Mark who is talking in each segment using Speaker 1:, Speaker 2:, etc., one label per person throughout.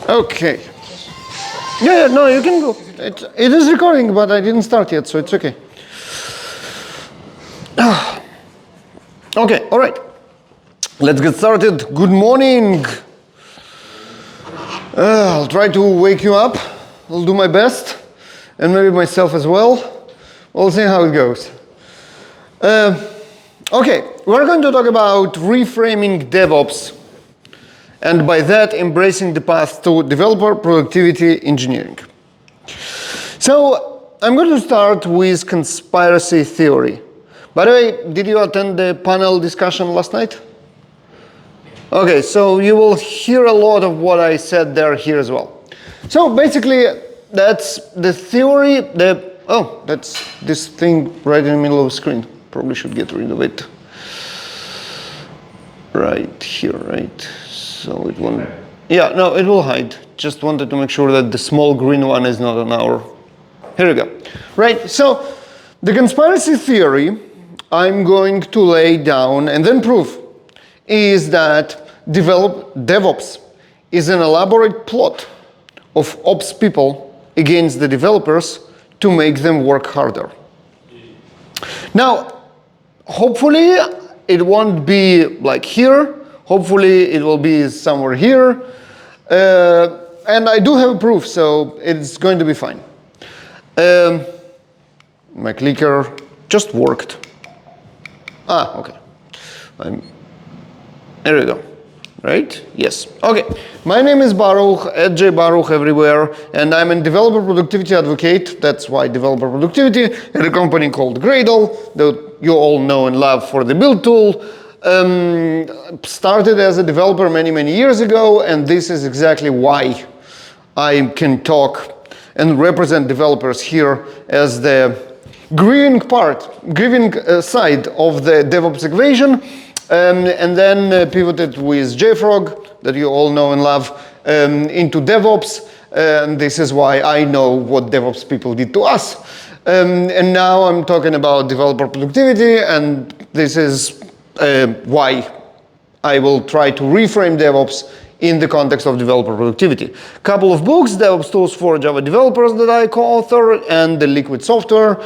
Speaker 1: Okay. Yeah, no, you can go. It is recording, but I didn't start yet, so it's okay. Okay, all right. Let's get started. Good morning. I'll try to wake you up. I'll do my best, and maybe myself as well. We'll see how it goes. Okay, we're going to talk about reframing DevOps, and by that, embracing the path to developer productivity engineering. So, I'm going to start with conspiracy theory. By the way, did you attend the panel discussion last night? Okay, so you will hear a lot of what I said there here as well. So basically, that's the theory, that's this thing right in the middle of the screen. Probably should get rid of it. Right here, right? So it won't, yeah, no, it will hide. Just wanted to make sure that the small green one is not on our, here we go. Right, so the conspiracy theory I'm going to lay down and then prove is that DevOps is an elaborate plot of ops people against the developers to make them work harder. Now, hopefully it won't be like here. Hopefully it will be somewhere here. And I do have a proof, so it's going to be fine. My clicker just worked. Ah, okay. There we go. Right? Yes. Okay. My name is Baruch, at @jbaruch everywhere, and I'm a developer productivity advocate. That's why developer productivity at a company called Gradle, that you all know and love for the build tool. Started as a developer many, many years ago, and this is exactly why I can talk and represent developers here as the grieving side of the DevOps equation. And then pivoted with JFrog, that you all know and love, into DevOps. And this is why I know what DevOps people did to us. And now I'm talking about developer productivity, and this is why I will try to reframe DevOps in the context of developer productivity. Couple of books, DevOps Tools for Java Developers, that I co-author, and the Liquid Software.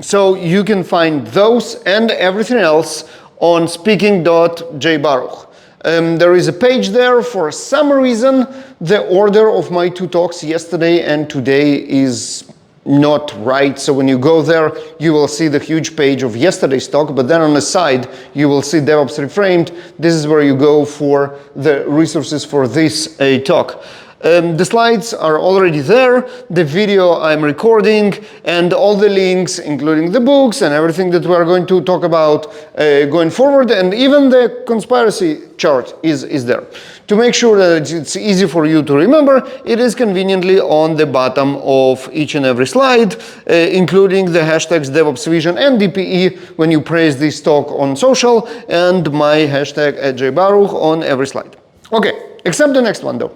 Speaker 1: So you can find those and everything else on speaking.jbaruch. There is a page there. For some reason, the order of my two talks yesterday and today is not right. So when you go there, you will see the huge page of yesterday's talk, but then on the side, you will see DevOps Reframed. This is where you go for the resources for this talk. The slides are already there, the video I'm recording, and all the links, including the books and everything that we're going to talk about going forward, and even the conspiracy chart is there. To make sure that it's easy for you to remember, it is conveniently on the bottom of each and every slide, including the hashtags DevOps Vision and DPE when you praise this talk on social, and my hashtag @jbaruch on every slide. Okay, except the next one though.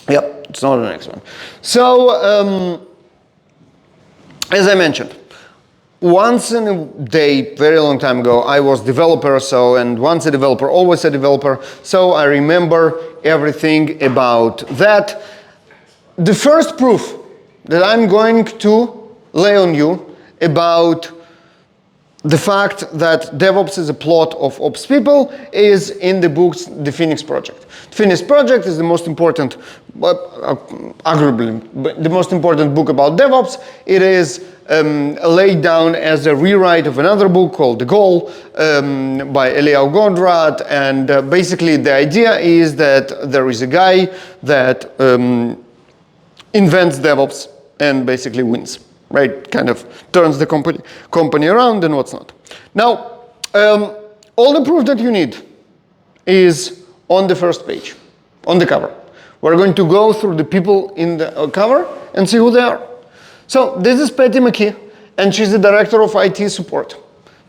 Speaker 1: Yep, it's not the next one. So, as I mentioned, once in a day, very long time ago, I was developer, and once a developer, always a developer, so I remember everything about that. The first proof that I'm going to lay on you about the fact that DevOps is a plot of ops people is in the books, The Phoenix Project. The Phoenix Project is the most important, arguably, the most important book about DevOps. It is laid down as a rewrite of another book called The Goal by Eliyahu Gondrat. And basically the idea is that there is a guy that invents DevOps and basically wins. Right, kind of turns the company around and what's not. Now, all the proof that you need is on the first page, on the cover. We're going to go through the people in the cover and see who they are. So this is Patty McKee, and she's the director of IT support.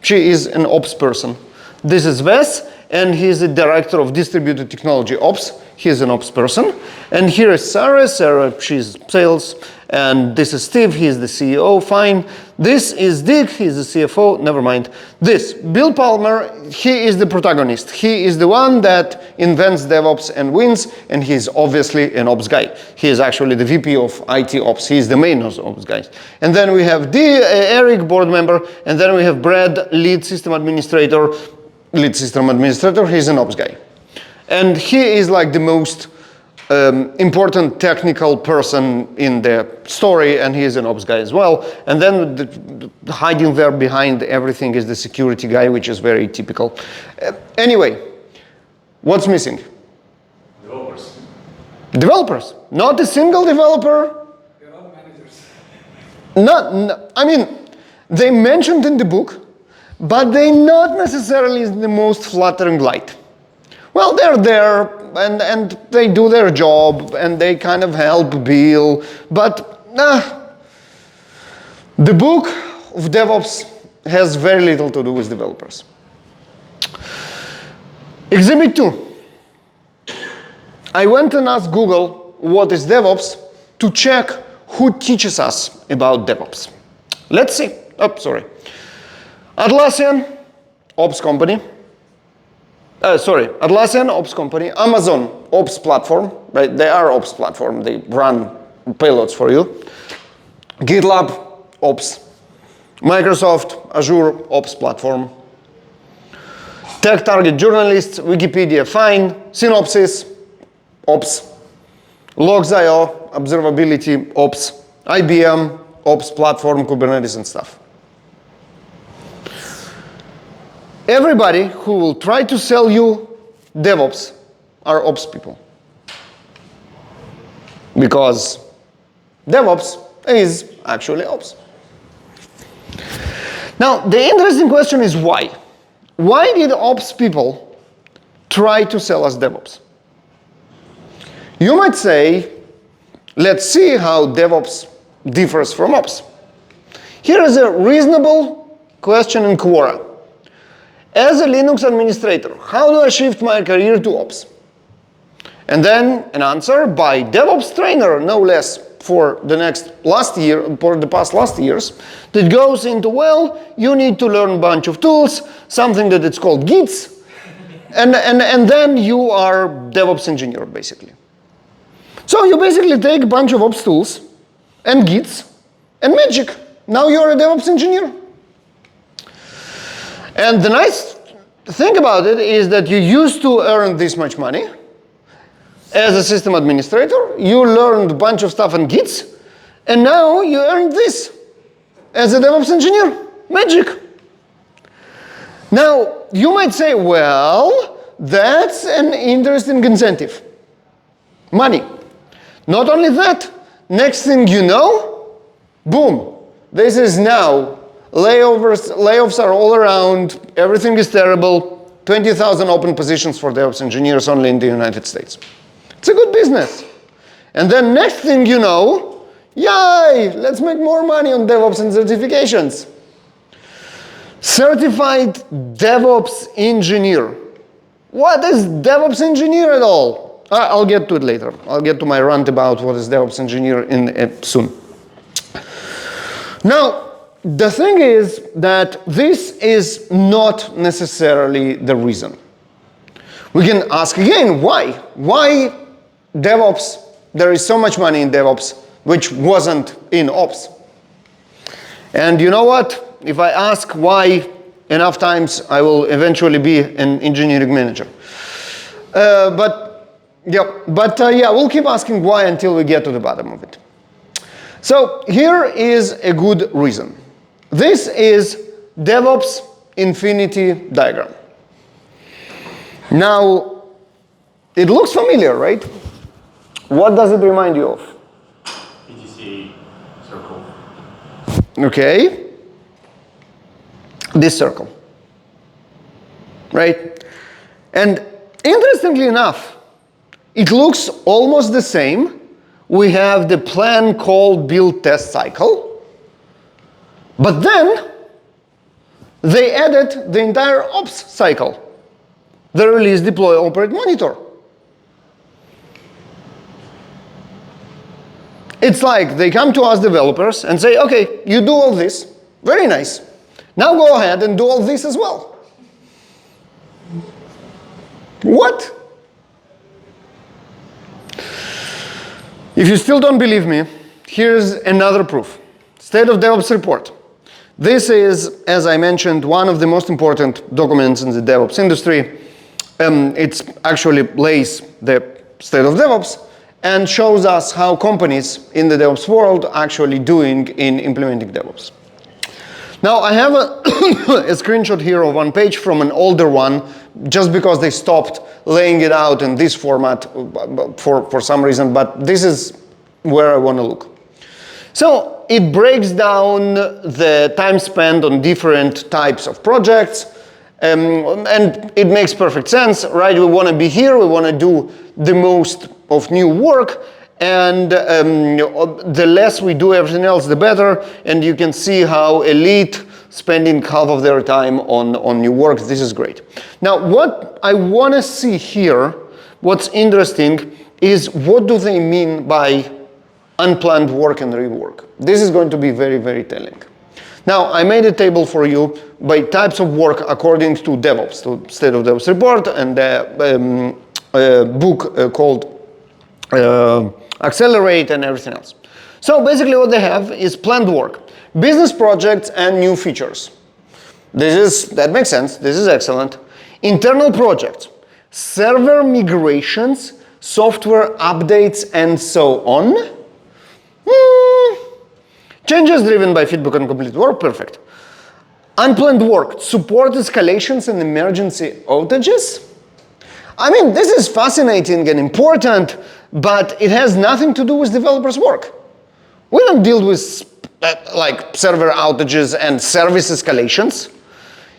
Speaker 1: She is an ops person. This is Wes, and he's the director of distributed technology ops. He's an ops person. And here is Sarah. Sarah, she's sales. And this is Steve, he's the CEO, fine. This is Dick, he's the CFO, never mind. This, Bill Palmer, he is the protagonist. He is the one that invents DevOps and wins, and he's obviously an ops guy. He is actually the VP of IT ops. He is the main ops guy. And then we have Eric, board member, and then we have Brad, lead system administrator. Lead system administrator, he's an ops guy. And he is like the most important technical person in the story, and he is an ops guy as well. And then hiding there behind everything is the security guy, which is very typical. Anyway, what's missing?
Speaker 2: Developers.
Speaker 1: Developers. Not a single developer.
Speaker 2: They're not managers.
Speaker 1: I mean, they mentioned in the book, but they're not necessarily in the most flattering light. Well, they're there, and they do their job, and they kind of help Bill, but the book of DevOps has very little to do with developers. Exhibit 2. I went and asked Google what is DevOps to check who teaches us about DevOps. Let's see. Oh, sorry. Atlassian, ops company. Atlassian, ops company. Amazon, ops platform, right? They are ops platform. They run payloads for you. GitLab, ops. Microsoft, Azure, ops platform. Tech Target Journalists, Wikipedia, fine. Synopsys, ops. Logs.io, observability, ops. IBM, ops platform, Kubernetes and stuff. Everybody who will try to sell you DevOps are ops people. Because DevOps is actually ops. Now, the interesting question is why? Why did ops people try to sell us DevOps? You might say, let's see how DevOps differs from ops. Here is a reasonable question in Quora. As a Linux administrator, how do I shift my career to ops? And then an answer by DevOps trainer, no less, for the past last years, that goes into, well, you need to learn a bunch of tools, something that it's called Gits, and then you are DevOps engineer, basically. So you basically take a bunch of ops tools and Gits and magic. Now you're a DevOps engineer. And the nice thing about it is that you used to earn this much money as a system administrator. You learned a bunch of stuff on Gits, and now you earn this as a DevOps engineer. Magic. Now, you might say, well, that's an interesting incentive. Money. Not only that, next thing you know, boom, this is now layoffs are all around, everything is terrible, 20,000 open positions for DevOps engineers only in the United States. It's a good business. And then next thing you know, yay, let's make more money on DevOps and certifications. Certified DevOps engineer. What is DevOps engineer at all? I'll get to it later. I'll get to my rant about what is DevOps engineer soon. Now, the thing is that this is not necessarily the reason. We can ask again, why? Why DevOps, there is so much money in DevOps, which wasn't in ops? And you know what? If I ask why enough times, I will eventually be an engineering manager. We'll keep asking why until we get to the bottom of it. So here is a good reason. This is DevOps infinity diagram. Now, it looks familiar, right? What does it remind you of?
Speaker 2: PTC circle.
Speaker 1: Okay. This circle. Right? And interestingly enough, it looks almost the same. We have the plan, call, build, test cycle. But then, they added the entire ops cycle. The release, deploy, operate, monitor. It's like they come to us developers and say, okay, you do all this, Very nice. Now go ahead and do all this as well. What? If you still don't believe me, here's another proof. State of DevOps report. This is, as I mentioned, one of the most important documents in the DevOps industry. It actually lays the state of DevOps and shows us how companies in the DevOps world are actually doing in implementing DevOps. Now, I have a screenshot here of one page from an older one, just because they stopped laying it out in this format for some reason, but this is where I want to look. So it breaks down the time spent on different types of projects, and it makes perfect sense, right? We want to be here, we want to do the most of new work, and the less we do everything else, the better. And you can see how elite spending half of their time on new work. This is great. Now, what I want to see here, what's interesting, is what do they mean by unplanned work and rework? This is going to be very, very telling. Now, I made a table for you by types of work according to DevOps, to State of DevOps report, and a book called Accelerate and everything else. So basically what they have is planned work, business projects and new features. That makes sense, this is excellent. Internal projects, server migrations, software updates, and so on. Changes driven by feedback and complete work, perfect. Unplanned work, support escalations and emergency outages. I mean, this is fascinating and important, but it has nothing to do with developers' work. We don't deal with like server outages and service escalations.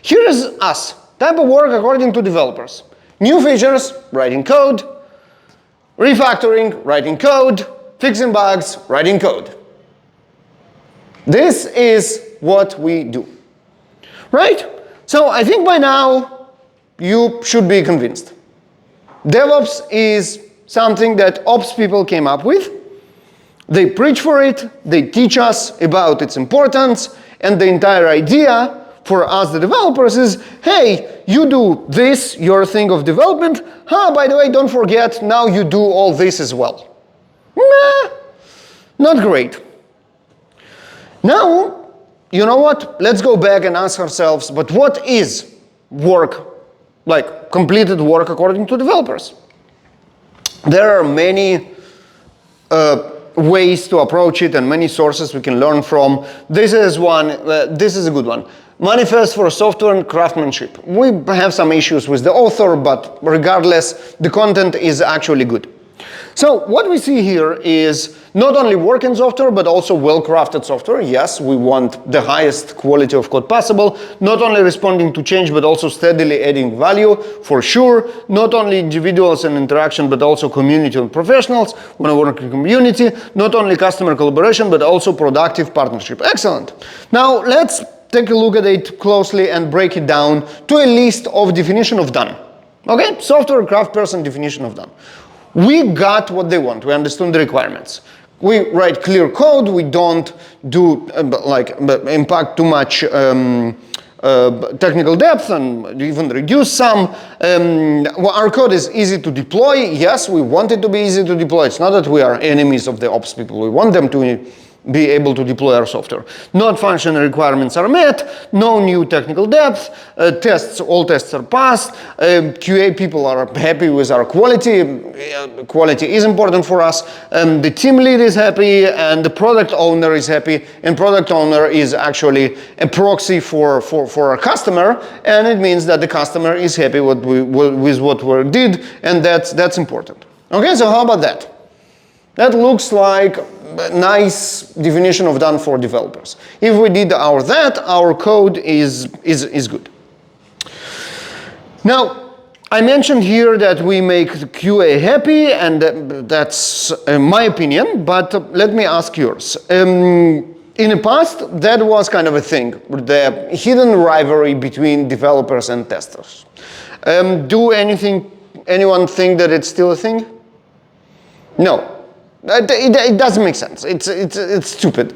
Speaker 1: Here is us, type of work according to developers. New features, writing code. Refactoring, writing code. Fixing bugs, writing code. This is what we do, right? So I think by now you should be convinced. DevOps is something that ops people came up with. They preach for it, they teach us about its importance, and the entire idea for us, the developers, is, hey, you do this, your thing of development. By the way, don't forget, now you do all this as well. Nah, not great. Now, you know what? Let's go back and ask ourselves, but what is work, like completed work according to developers? There are many ways to approach it and many sources we can learn from. This is one, this is a good one. Manifest for Software and Craftsmanship. We have some issues with the author, but regardless, the content is actually good. So what we see here is not only work in software, but also well-crafted software. Yes, we want the highest quality of code possible. Not only responding to change, but also steadily adding value, for sure. Not only individuals and interaction, but also community and professionals. Want to work in community. Not only customer collaboration, but also productive partnership. Excellent. Now let's take a look at it closely and break it down to a list of definition of done. Okay, software craft person definition of done. We got what they want. We understand the requirements. We write clear code. We don't do impact too much technical depth and even reduce some. Our code is easy to deploy. Yes, we want it to be easy to deploy. It's not that we are enemies of the ops people. We want them to be able to deploy our software. Not functional requirements are met, no new technical depth, all tests are passed, QA people are happy with our quality, quality is important for us, the team lead is happy, and the product owner is happy, and product owner is actually a proxy for our customer, and it means that the customer is happy with what we did, and that's important. Okay, so how about that? That looks like a nice definition of done for developers. If we did our code is good. Now, I mentioned here that we make QA happy, and that's my opinion, but let me ask yours. In the past, that was kind of a thing, the hidden rivalry between developers and testers. Anyone think that it's still a thing? No. It doesn't make sense. It's stupid.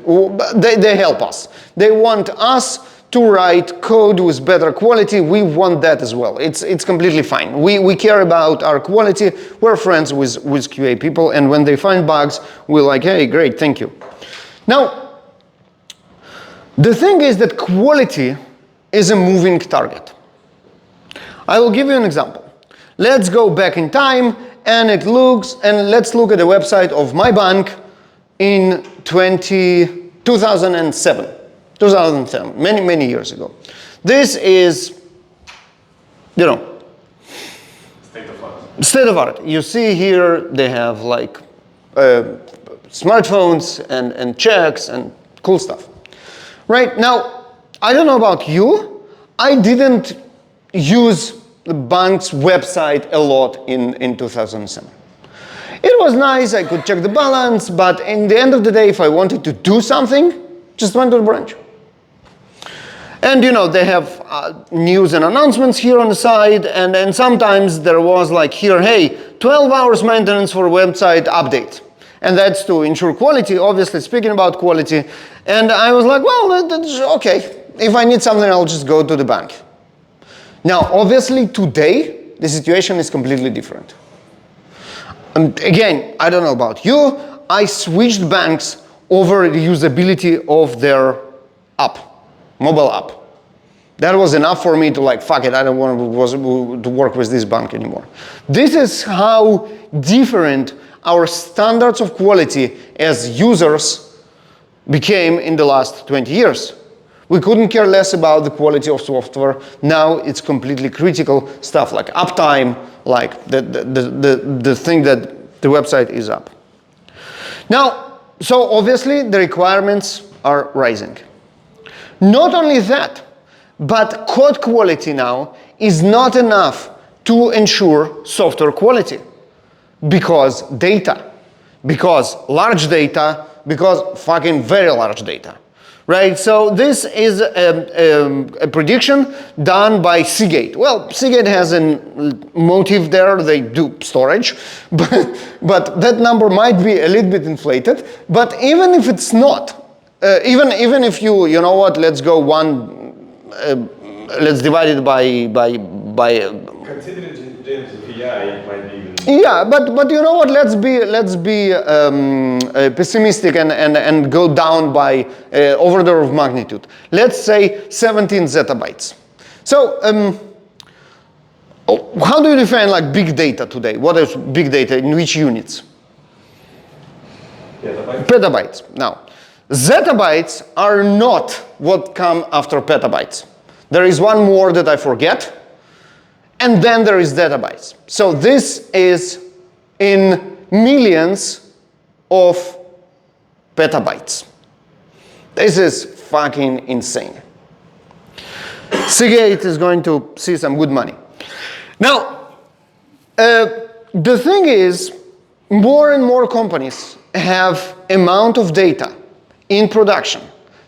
Speaker 1: They help us. They want us to write code with better quality. We want that as well. It's completely fine. We care about our quality. We're friends with QA people, and when they find bugs, we're like, hey, great, thank you. Now, the thing is that quality is a moving target. I will give you an example. Let's go back in time, and let's look at the website of my bank in 2007. 2007, many years ago. This is, you know, state of art. You see here they have like smartphones and checks and cool stuff. Right now, I don't know about you, I didn't use the bank's website a lot in 2007. It was nice, I could check the balance, but in the end of the day, if I wanted to do something, just went to the branch. And you know, they have news and announcements here on the side, and then sometimes there was like here, hey, 12 hours maintenance for website update. And that's to ensure quality, obviously speaking about quality. And I was like, well, that's okay. If I need something, I'll just go to the bank. Now, obviously today, the situation is completely different. Again, I don't know about you, I switched banks over the usability of their app. Mobile app. That was enough for me to like, fuck it, I don't want to work with this bank anymore. This is how different our standards of quality as users became in the last 20 years. We couldn't care less about the quality of software. Now it's completely critical stuff like uptime, like the thing that the website is up. Now, so obviously the requirements are rising. Not only that, but code quality now is not enough to ensure software quality because data, because large data, because fucking very large data, right? So this is a prediction done by Seagate. Well, Seagate has a motive there, they do storage, but that number might be a little bit inflated, but even if it's not, even if you know what, let's go let's divide it by
Speaker 2: Considering James PI, it might be even.
Speaker 1: Yeah, but you know what, let's be pessimistic and go down by order of magnitude. Let's say 17 zettabytes. So how do you define like big data today? What is big data, in which units? Petabytes. Now, zettabytes are not what come after petabytes. There is one more that I forget, and then there is zettabytes. So this is in millions of petabytes. This is fucking insane. Seagate is going to see some good money. Now, the thing is, more and more companies have amount of data in production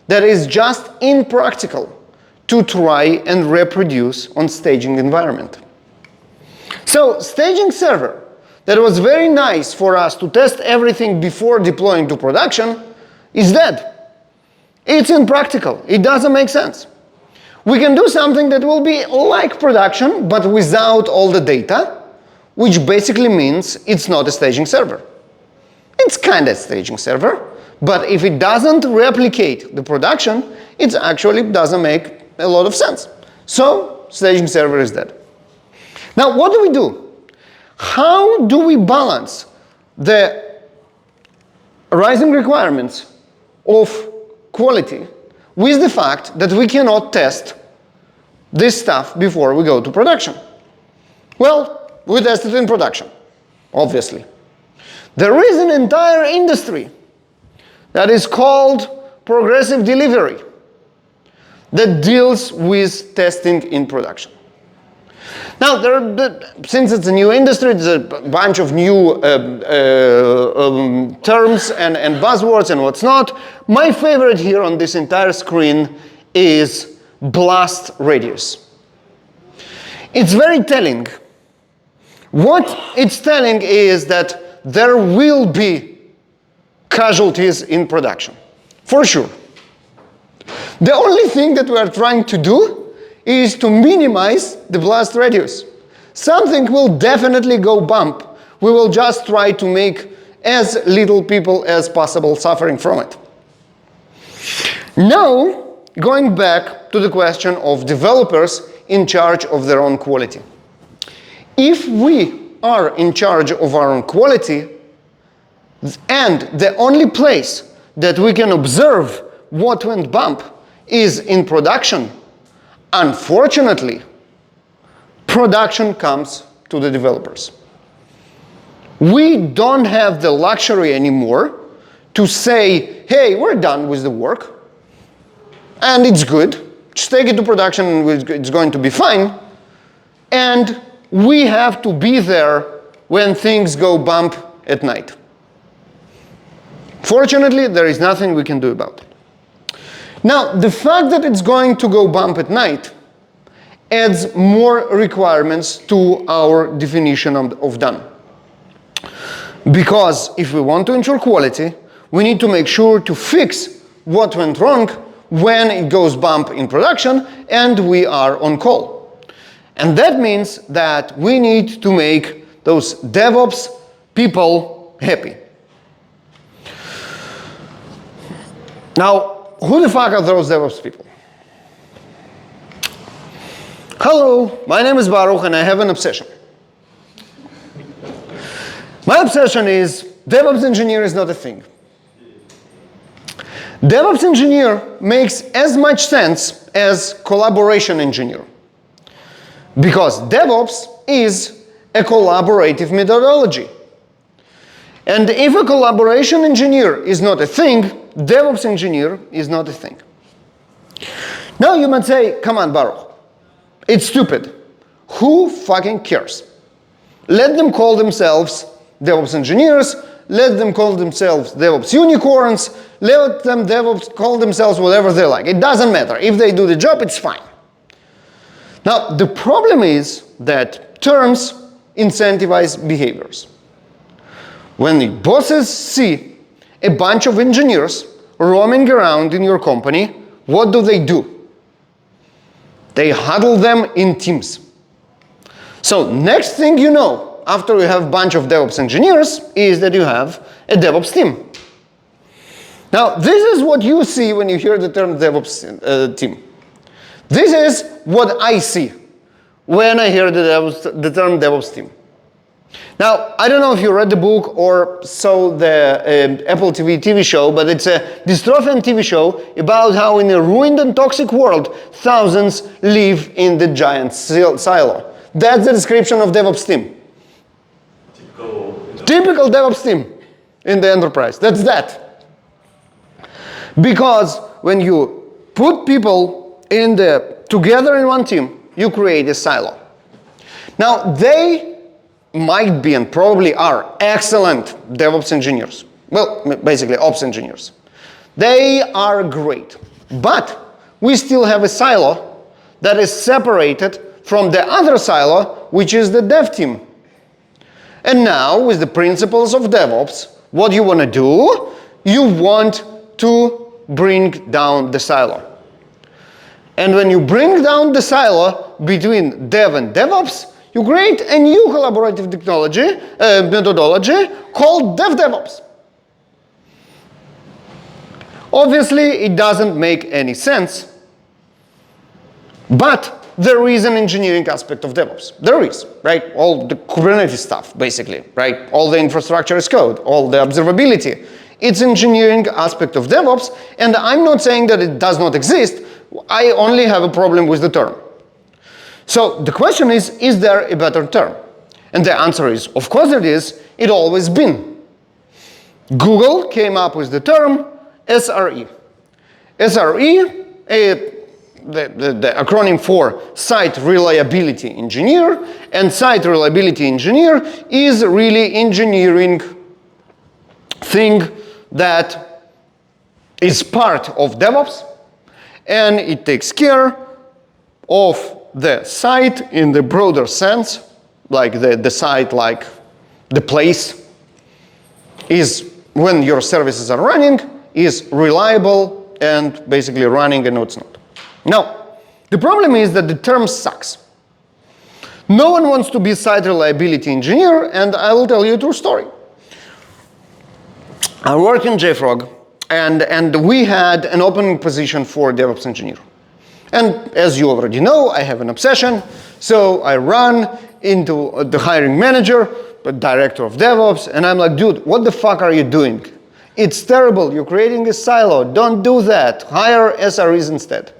Speaker 1: that is just impractical to try and reproduce on staging environment. So staging server, that was very nice for us to test everything before deploying to production, is dead. It's impractical. It doesn't make sense. We can do something that will be like production, but without all the data, which basically means it's not a staging server. It's kind of a staging server, but if it doesn't replicate the production, it actually doesn't make a lot of sense. So, staging server is dead. Now, what do we do? How do we balance the rising requirements of quality with the fact that we cannot test this stuff before we go to production? Well, we test it in production, obviously. There is an entire industry that is called progressive delivery that deals with testing in production. Now, since it's a new industry, there's a bunch of new terms and buzzwords and what's not. My favorite here on this entire screen is blast radius. It's very telling. What it's telling is that there will be casualties in production, for sure. The only thing that we are trying to do is to minimize the blast radius. Something will definitely go bump. We will just try to make as little people as possible suffering from it. Now, going back to the question of developers in charge of their own quality. If we are in charge of our own quality, and the only place that we can observe what went bump is in production, unfortunately, production comes to the developers. We don't have the luxury anymore to say, hey, we're done with the work, and it's good. Just take it to production and it's going to be fine. And we have to be there when things go bump at night. Fortunately, there is nothing we can do about it. Now, the fact that it's going to go bump at night adds more requirements to our definition of done. Because if we want to ensure quality, we need to make sure to fix what went wrong when it goes bump in production and we are on call. And that means that we need to make those DevOps people happy. Now, who the fuck are those DevOps people? Hello, my name is Baruch and I have an obsession. My obsession is DevOps engineer is not a thing. DevOps engineer makes as much sense as collaboration engineer. Because DevOps is a collaborative methodology. And if a collaboration engineer is not a thing, DevOps engineer is not a thing. Now you might say, come on, Baruch, it's stupid. Who fucking cares? Let them call themselves DevOps engineers, let them call themselves DevOps unicorns, let them DevOps call themselves whatever they like. It doesn't matter. If they do the job, it's fine. Now, the problem is that terms incentivize behaviors. When the bosses see a bunch of engineers roaming around in your company, what do? They huddle them in teams. So next thing you know, after you have a bunch of DevOps engineers, is that you have a DevOps team. Now, this is what you see when you hear the term DevOps team. This is what I see when I hear the term DevOps team. Now, I don't know if you read the book or saw the Apple TV show, but it's a dystopian TV show about how in a ruined and toxic world, thousands live in the giant silo. That's the description of DevOps team. Typical DevOps team in the enterprise. That's that. Because when you put people together in one team, you create a silo. Now, they might be and probably are excellent DevOps engineers. Well, basically ops engineers. They are great. But we still have a silo that is separated from the other silo, which is the dev team. And now, with the principles of DevOps, what you want to do, you want to bring down the silo. And when you bring down the silo between dev and DevOps, you create a new collaborative methodology called DevDevOps. Obviously, it doesn't make any sense, but there is an engineering aspect of DevOps. There is, right? All the Kubernetes stuff, basically, right? All the infrastructure as code, all the observability. It's engineering aspect of DevOps, and I'm not saying that it does not exist. I only have a problem with the term. So the question is there a better term? And the answer is, of course it is. It always been. Google came up with the term SRE. SRE, the acronym for Site Reliability Engineer, and Site Reliability Engineer is really engineering thing that is part of DevOps, and it takes care of the site in the broader sense, like the site, like the place is when your services are running is reliable and basically running and it's not. Now, the problem is that the term sucks. No one wants to be site reliability engineer, and I will tell you a true story. I work in JFrog, and we had an opening position for DevOps engineer. And as you already know, I have an obsession, so I run into the hiring manager, the director of DevOps, and I'm like, dude, what the fuck are you doing? It's terrible, you're creating a silo, don't do that, hire SREs instead.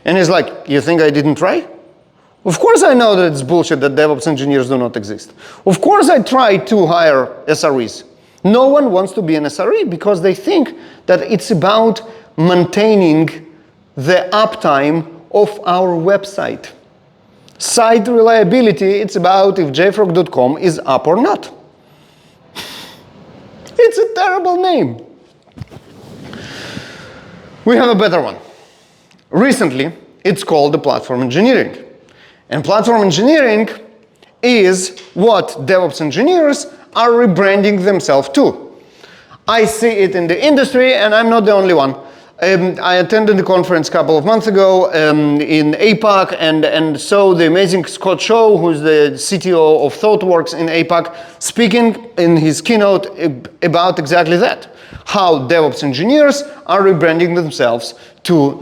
Speaker 1: And he's like, you think I didn't try? Of course I know that it's bullshit that DevOps engineers do not exist. Of course I tried to hire SREs. No one wants to be an SRE because they think that it's about maintaining the uptime of our website. Site reliability, it's about if jfrog.com is up or not. It's a terrible name. We have a better one. Recently, it's called the platform engineering. And platform engineering is what DevOps engineers are rebranding themselves to. I see it in the industry, and I'm not the only one. I attended a conference a couple of months ago in APAC, and saw the amazing Scott Shaw, who's the CTO of ThoughtWorks in APAC, speaking in his keynote about exactly that. How DevOps engineers are rebranding themselves to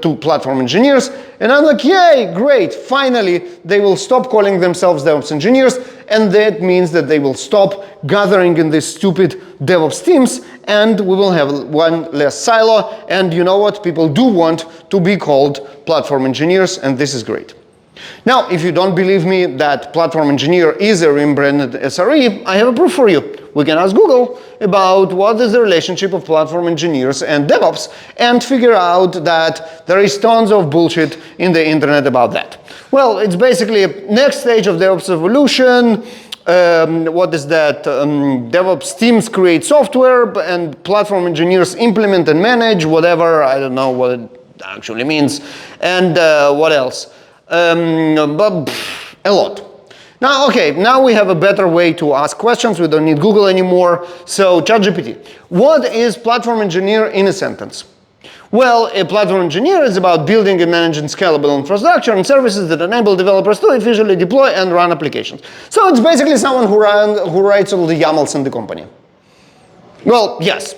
Speaker 1: to platform engineers. And I'm like, yay, great, finally they will stop calling themselves DevOps engineers, and that means that they will stop gathering in these stupid DevOps teams, and we will have one less silo. And you know what? People do want to be called platform engineers, and this is great. Now, if you don't believe me that platform engineer is a rebranded SRE, I have a proof for you. We can ask Google about what is the relationship of platform engineers and DevOps and figure out that there is tons of bullshit in the internet about that. Well, it's basically next stage of DevOps evolution. What is that? DevOps teams create software and platform engineers implement and manage whatever. I don't know what it actually means. And what else? But a lot. Now, okay, now we have a better way to ask questions. We don't need Google anymore. So, ChatGPT. What is platform engineer in a sentence? Well, a platform engineer is about building and managing scalable infrastructure and services that enable developers to efficiently deploy and run applications. So it's basically someone who writes all the YAMLs in the company. Well, yes,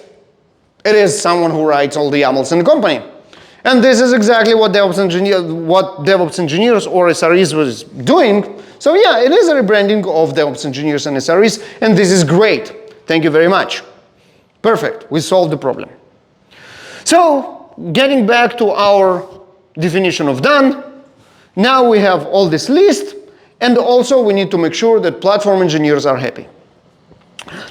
Speaker 1: it is someone who writes all the YAMLs in the company. And this is exactly what DevOps engineers or SREs was doing. So yeah, it is a rebranding of DevOps engineers and SREs, and this is great. Thank you very much. Perfect, we solved the problem. So, getting back to our definition of done, now we have all this list, and also we need to make sure that platform engineers are happy.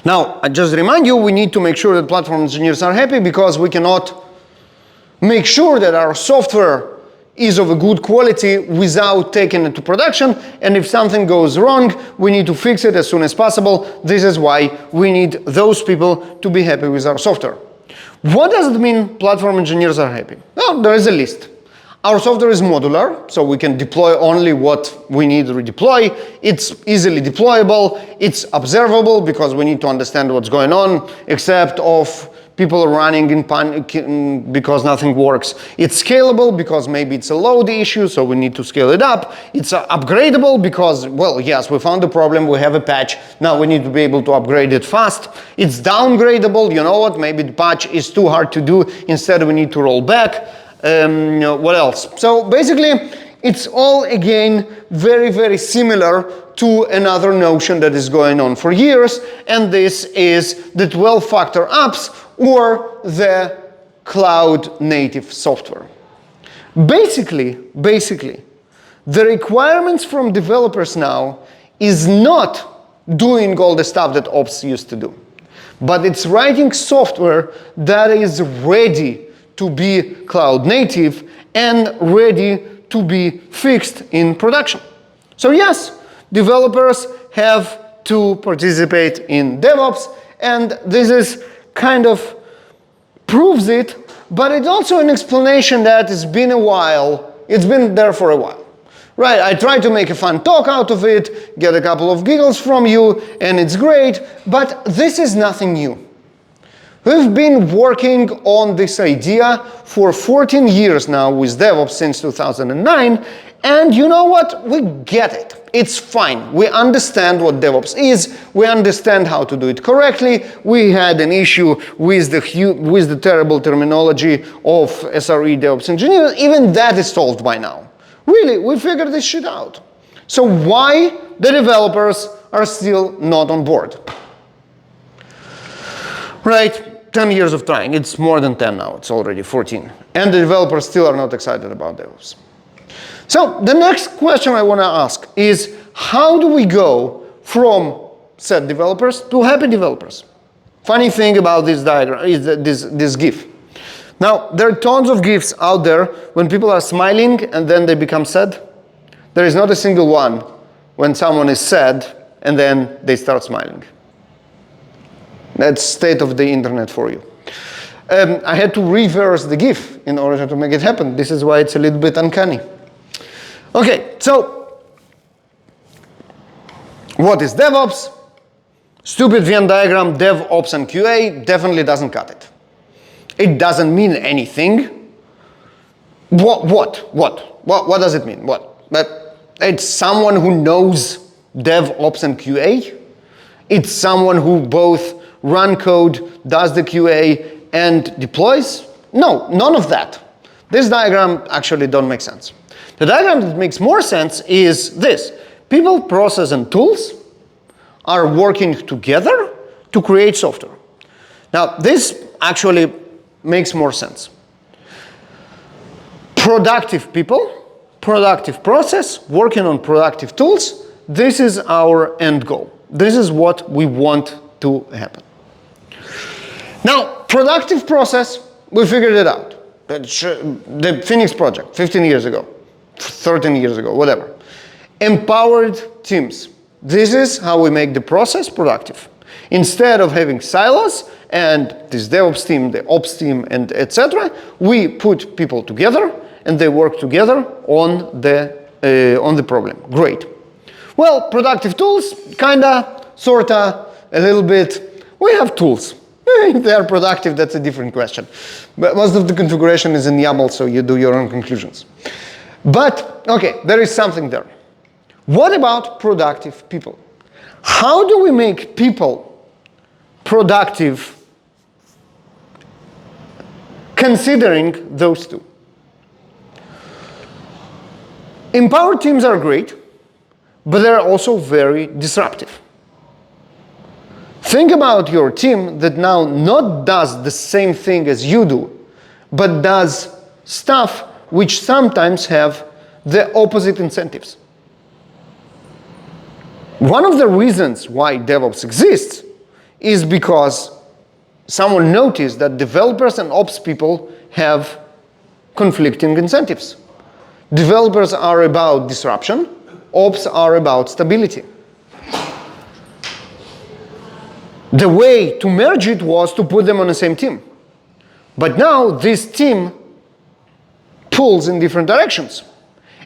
Speaker 1: Now, I just remind you, we need to make sure that platform engineers are happy because we cannot make sure that our software is of a good quality without taking it to production, and if something goes wrong, we need to fix it as soon as possible. This is why we need those people to be happy with our software. What does it mean platform engineers are happy? Well, there is a list. Our software is modular, so we can deploy only what we need to redeploy. It's easily deployable. It's observable because we need to understand what's going on, except of people running in panic because nothing works. It's scalable because maybe it's a load issue, so we need to scale it up. It's upgradable because, well, yes, we found the problem, we have a patch, now we need to be able to upgrade it fast. It's downgradable, you know what, maybe the patch is too hard to do, instead we need to roll back. What else? So basically, it's all, again, very, very similar to another notion that is going on for years, and this is the 12-factor apps or the cloud-native software. Basically, the requirements from developers now is not doing all the stuff that ops used to do, but it's writing software that is ready to be cloud-native and ready to be fixed in production. So yes, developers have to participate in DevOps, and this is kind of proves it, but it's also an explanation that it's been a while, it's been there for a while. Right, I tried to make a fun talk out of it, get a couple of giggles from you, and it's great, but this is nothing new. We've been working on this idea for 14 years now with DevOps since 2009, and you know what? We get it. It's fine. We understand what DevOps is. We understand how to do it correctly. We had an issue with the terrible terminology of SRE DevOps engineers. Even that is solved by now. Really, we figured this shit out. So why the developers are still not on board? Right. 10 years of trying. It's more than 10 now. It's already 14. And the developers still are not excited about DevOps. So the next question I want to ask is, how do we go from sad developers to happy developers? Funny thing about this diagram is this GIF. Now, there are tons of GIFs out there when people are smiling and then they become sad. There is not a single one when someone is sad and then they start smiling. That's state of the internet for you. I had to reverse the GIF in order to make it happen. This is why it's a little bit uncanny. Okay, so what is DevOps? Stupid Venn diagram, DevOps and QA definitely doesn't cut it. It doesn't mean anything. What does it mean? But it's someone who knows DevOps and QA. It's someone who both run code, does the QA, and deploys? No, none of that. This diagram actually don't make sense. The diagram that makes more sense is this. People, process, and tools are working together to create software. Now, this actually makes more sense. Productive people, productive process, working on productive tools, this is our end goal. This is what we want to happen. Now, productive process, we figured it out. The Phoenix project, 15 years ago, 13 years ago, whatever. Empowered teams. This is how we make the process productive. Instead of having silos and this DevOps team, the Ops team, and etc., we put people together and they work together on the problem. Great. Well, productive tools, kinda, sorta, a little bit. We have tools. If they are productive, that's a different question. But most of the configuration is in YAML, so you do your own conclusions. But, okay, there is something there. What about productive people? How do we make people productive considering those two? Empowered teams are great, but they're also very disruptive. Think about your team that now not does the same thing as you do, but does stuff which sometimes have the opposite incentives. One of the reasons why DevOps exists is because someone noticed that developers and ops people have conflicting incentives. Developers are about disruption, ops are about stability. The way to merge it was to put them on the same team. But now this team pulls in different directions.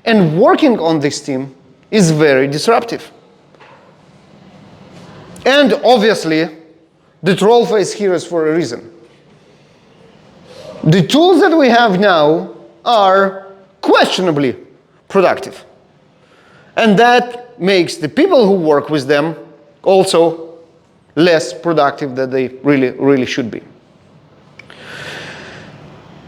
Speaker 1: And working on this team is very disruptive. And obviously, the troll face here is for a reason. The tools that we have now are questionably productive. And that makes the people who work with them also less productive than they really should be.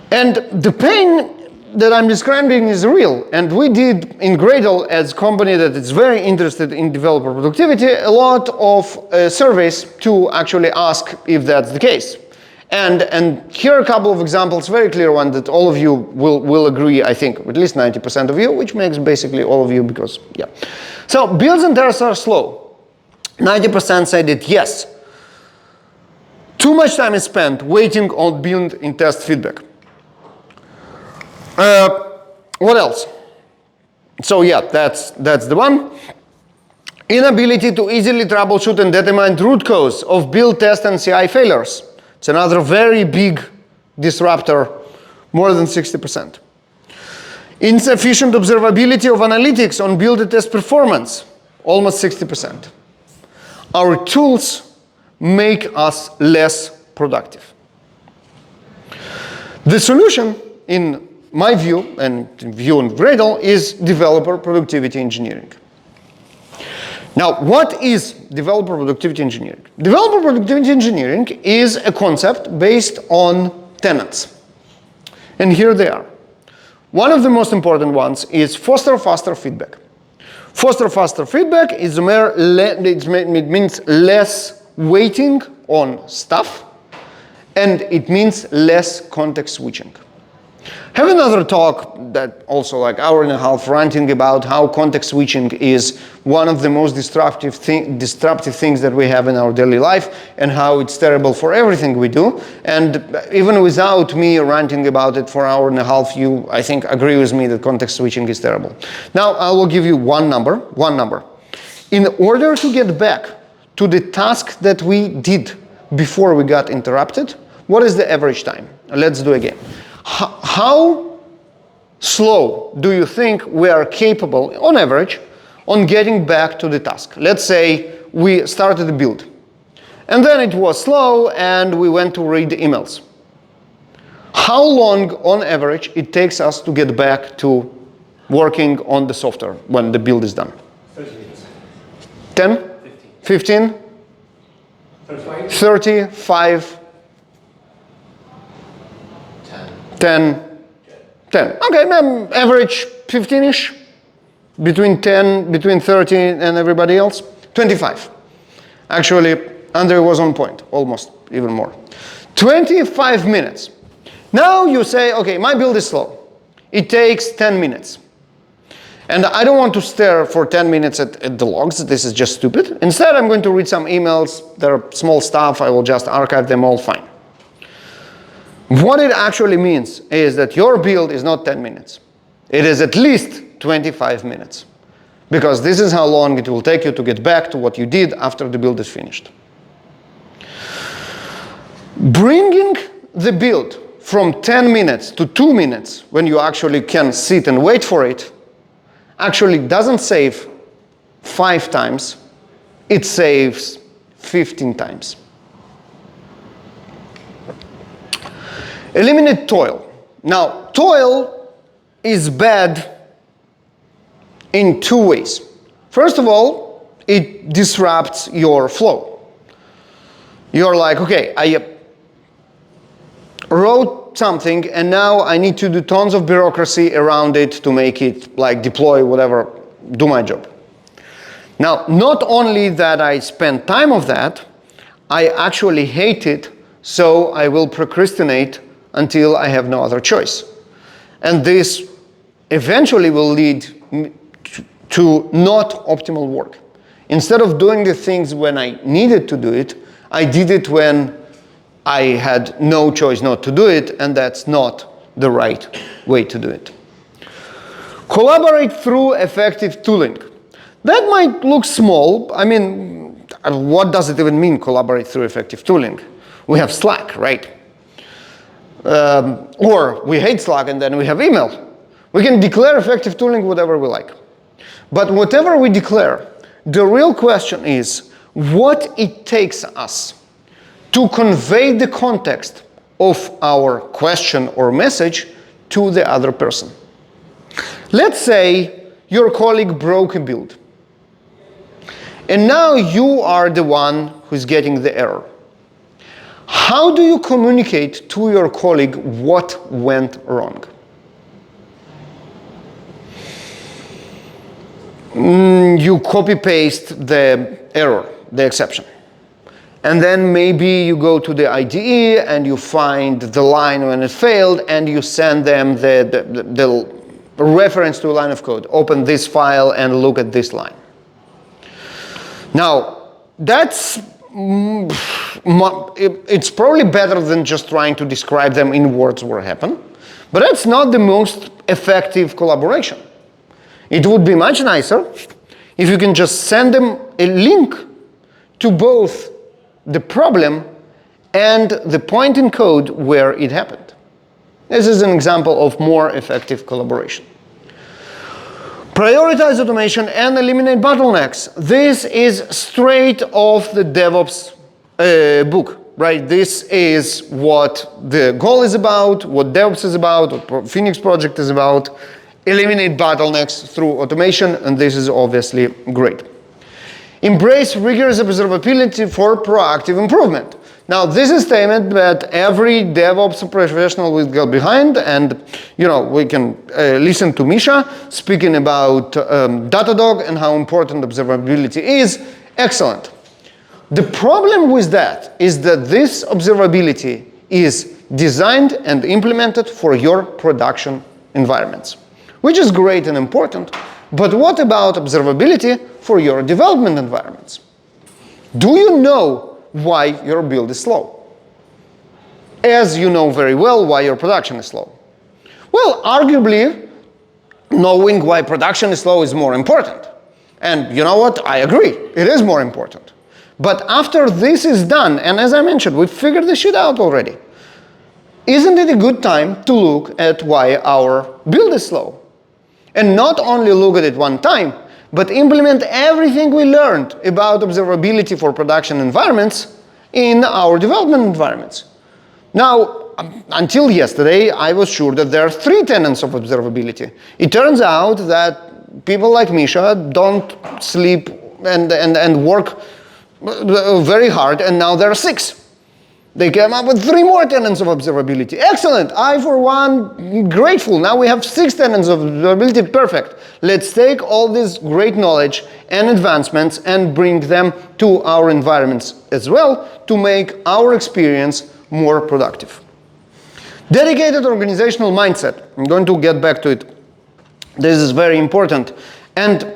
Speaker 1: And the pain that I'm describing is real. And we did in Gradle, as a company that is very interested in developer productivity, a lot of surveys to actually ask if that's the case. And here are a couple of examples, very clear one that all of you will agree, I think, at least 90% of you, which makes basically all of you because, yeah. So builds and tests are slow. 90% said that yes. Too much time is spent waiting on build and test feedback. What else? So yeah, that's the one. Inability to easily troubleshoot and determine root cause of build, test, and CI failures. It's another very big disruptor, more than 60%. Insufficient observability of analytics on build and test performance, almost 60%. Our tools make us less productive. The solution, in my view, and view in Gradle, is developer productivity engineering. Now, what is developer productivity engineering? Developer productivity engineering is a concept based on tenets. And here they are. One of the most important ones is foster faster feedback. Foster faster feedback is it means less waiting on stuff, and it means less context switching. I have another talk that also like hour and a half ranting about how context switching is one of the most disruptive things that we have in our daily life, and how it's terrible for everything we do. And even without me ranting about it for an hour and a half, you, I think, agree with me that context switching is terrible. Now, I will give you one number. In order to get back to the task that we did before we got interrupted, what is the average time? Let's do it again. How slow do you think we are capable, on average, on getting back to the task? Let's say we started the build, and then it was slow, and we went to read the emails. How long, on average, it takes us to get back to working on the software when the build is done?
Speaker 2: 30 minutes.
Speaker 1: 10? 15? 35? 10. Okay, average 15-ish, between 30 and everybody else. 25. Actually, Andrei was on point, almost even more. 25 minutes. Now you say, okay, my build is slow. It takes 10 minutes. And I don't want to stare for 10 minutes at the logs. This is just stupid. Instead, I'm going to read some emails. They're small stuff. I will just archive them all fine. What it actually means is that your build is not 10 minutes. It is at least 25 minutes. Because this is how long it will take you to get back to what you did after the build is finished. Bringing the build from 10 minutes to 2 minutes, when you actually can sit and wait for it, actually doesn't save 5 times, it saves 15 times. Eliminate toil. Now, toil is bad in 2 ways. First of all, it disrupts your flow. You're like, okay, I wrote something, and now I need to do tons of bureaucracy around it to make it like deploy, whatever, do my job. Now, not only that I spend time of that, I actually hate it, so I will procrastinate until I have no other choice. And this eventually will lead to not optimal work. Instead of doing the things when I needed to do it, I did it when I had no choice not to do it, and that's not the right way to do it. Collaborate through effective tooling. That might look small. I mean, what does it even mean, collaborate through effective tooling? We have Slack, right? Or we hate Slack and then we have email. We can declare effective tooling whatever we like. But whatever we declare, the real question is what it takes us to convey the context of our question or message to the other person. Let's say your colleague broke a build, and now you are the one who's getting the error. How do you communicate to your colleague what went wrong? You copy-paste the error, the exception. And then maybe you go to the IDE and you find the line when it failed, and you send them the reference to a line of code. Open this file and look at this line. Now, that's it's probably better than just trying to describe them in words what happened, but that's not the most effective collaboration. It would be much nicer if you can just send them a link to both the problem and the point in code where it happened. This is an example of more effective collaboration. Prioritize automation and eliminate bottlenecks. This is straight off the DevOps book. right? This is what the goal is about, what DevOps is about, what Phoenix project is about. Eliminate bottlenecks through automation, and this is obviously great. Embrace rigorous observability for proactive improvement. Now, this is a statement that every DevOps professional will go behind, and we can listen to Misha speaking about Datadog and how important observability is. Excellent. The problem with that is that this observability is designed and implemented for your production environments, which is great and important. But what about observability for your development environments? Do you know why your build is slow? As you know very well why your production is slow. Well, arguably, knowing why production is slow is more important. And you know what? I agree. It is more important. But after this is done, and as I mentioned, we figured this shit out already, isn't it a good time to look at why our build is slow? And not only look at it one time, but implement everything we learned about observability for production environments in our development environments. Now, until yesterday, I was sure that there are 3 tenets of observability. It turns out that people like Misha don't sleep and work very hard, and now there are 6. They came up with 3 more tenets of observability. Excellent. I, for one, grateful. Now we have 6 tenets of observability. Perfect. Let's take all this great knowledge and advancements and bring them to our environments as well to make our experience more productive. Dedicated organizational mindset. I'm going to get back to it. This is very important. And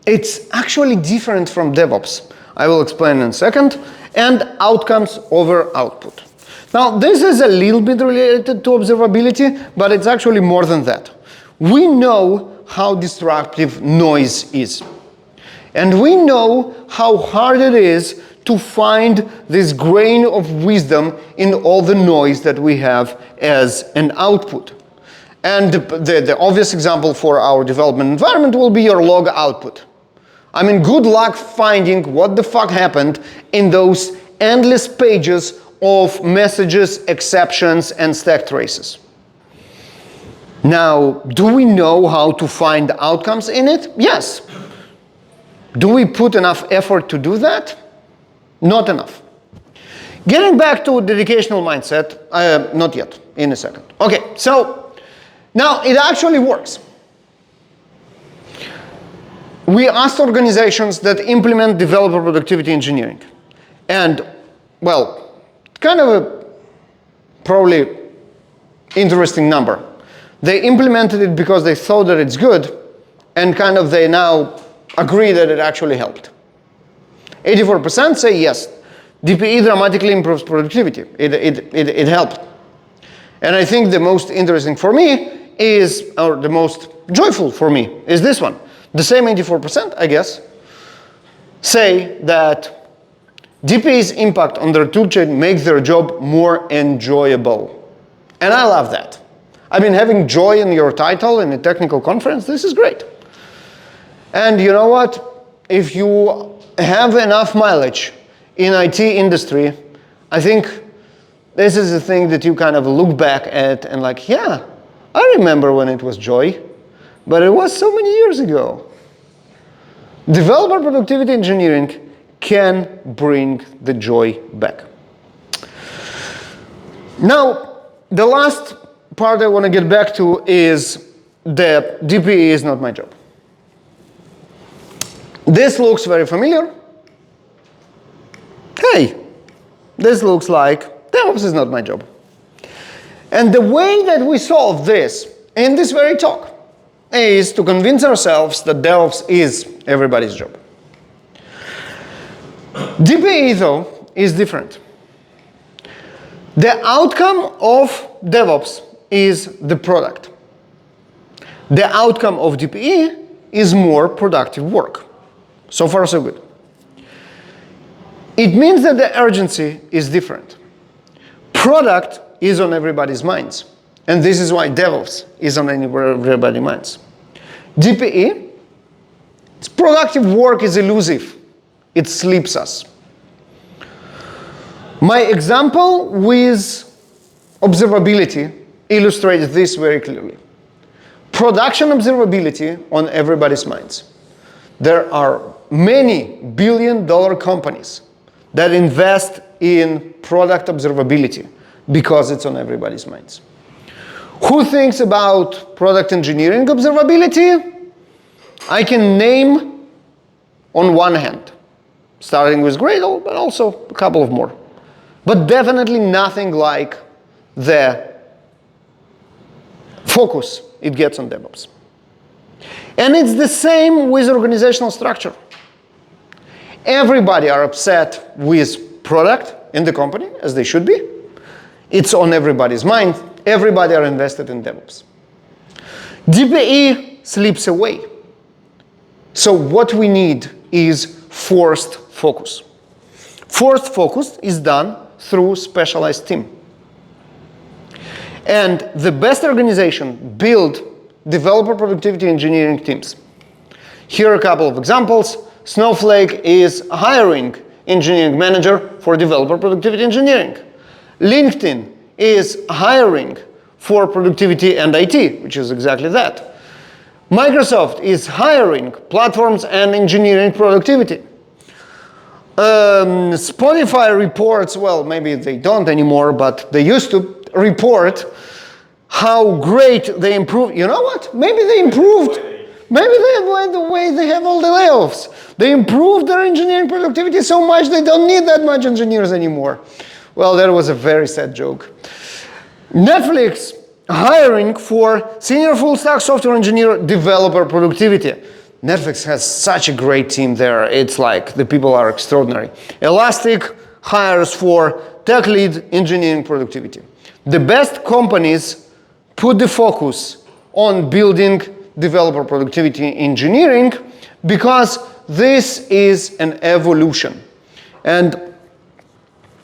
Speaker 1: it's actually different from DevOps. I will explain in a second. And outcomes over output. Now, this is a little bit related to observability, but it's actually more than that. We know how disruptive noise is. And we know how hard it is to find this grain of wisdom in all the noise that we have as an output. And the obvious example for our development environment will be your log output. I mean, good luck finding what the fuck happened in those endless pages of messages, exceptions, and stack traces. Now, do we know how to find outcomes in it? Yes. Do we put enough effort to do that? Not enough. Getting back to dedicational mindset, not yet, in a second. Okay, so now it actually works. We asked organizations that implement developer productivity engineering. And, well, kind of a probably interesting number. They implemented it because they thought that it's good, and kind of they now agree that it actually helped. 84% say yes, DPE dramatically improves productivity. It helped. And I think the most interesting for me is, or the most joyful for me, is this one. The same 84%, I guess, say that DPE's impact on their toolchain makes their job more enjoyable. And I love that. I mean, having joy in your title in a technical conference, this is great. And you know what? If you have enough mileage in IT industry, I think this is the thing that you kind of look back at and like, yeah, I remember when it was joy. But it was so many years ago. Developer productivity engineering can bring the joy back. Now, the last part I want to get back to is that DPE is not my job. This looks very familiar. Hey, this looks like DevOps is not my job. And the way that we solve this in this very talk is to convince ourselves that DevOps is everybody's job. DPE, though, is different. The outcome of DevOps is the product. The outcome of DPE is more productive work. So far, so good. It means that the urgency is different. Product is on everybody's minds. And this is why DevOps is on everybody's minds. DPE, its productive work is elusive. It sleeps us. My example with observability illustrates this very clearly. Production observability on everybody's minds. There are many billion-dollar companies that invest in product observability because it's on everybody's minds. Who thinks about product engineering observability? I can name on one hand, starting with Gradle, but also a couple of more. But definitely nothing like the focus it gets on DevOps. And it's the same with organizational structure. Everybody are upset with product in the company, as they should be. It's on everybody's mind. Everybody are invested in DevOps. DPE slips away. So what we need is forced focus. Forced focus is done through specialized team. And the best organization build developer productivity engineering teams. Here are a couple of examples. Snowflake is hiring engineering manager for developer productivity engineering. LinkedIn is hiring for productivity and IT, which is exactly that. Microsoft is hiring platforms and engineering productivity. Spotify reports, well, maybe they don't anymore, but they used to report how great they improved. You know what? Maybe they improved. Maybe they, the way they have all the layoffs. They improved their engineering productivity so much they don't need that much engineers anymore. Well, that was a very sad joke. Netflix hiring for senior full stack software engineer developer productivity. Netflix has such a great team there. It's like the people are extraordinary. Elastic hires for tech lead engineering productivity. The best companies put the focus on building developer productivity engineering because this is an evolution. And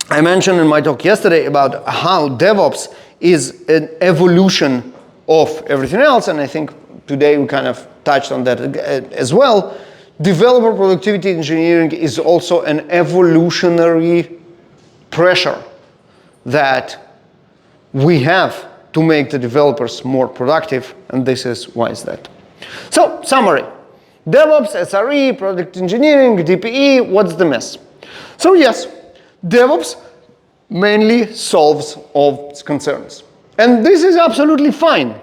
Speaker 1: I mentioned in my talk yesterday about how DevOps is an evolution of everything else, and I think today we kind of touched on that as well. Developer productivity engineering is also an evolutionary pressure that we have to make the developers more productive, and this is why is that. So, summary. DevOps, SRE, product engineering, DPE, what's the mess? So yes, DevOps mainly solves all concerns. And this is absolutely fine.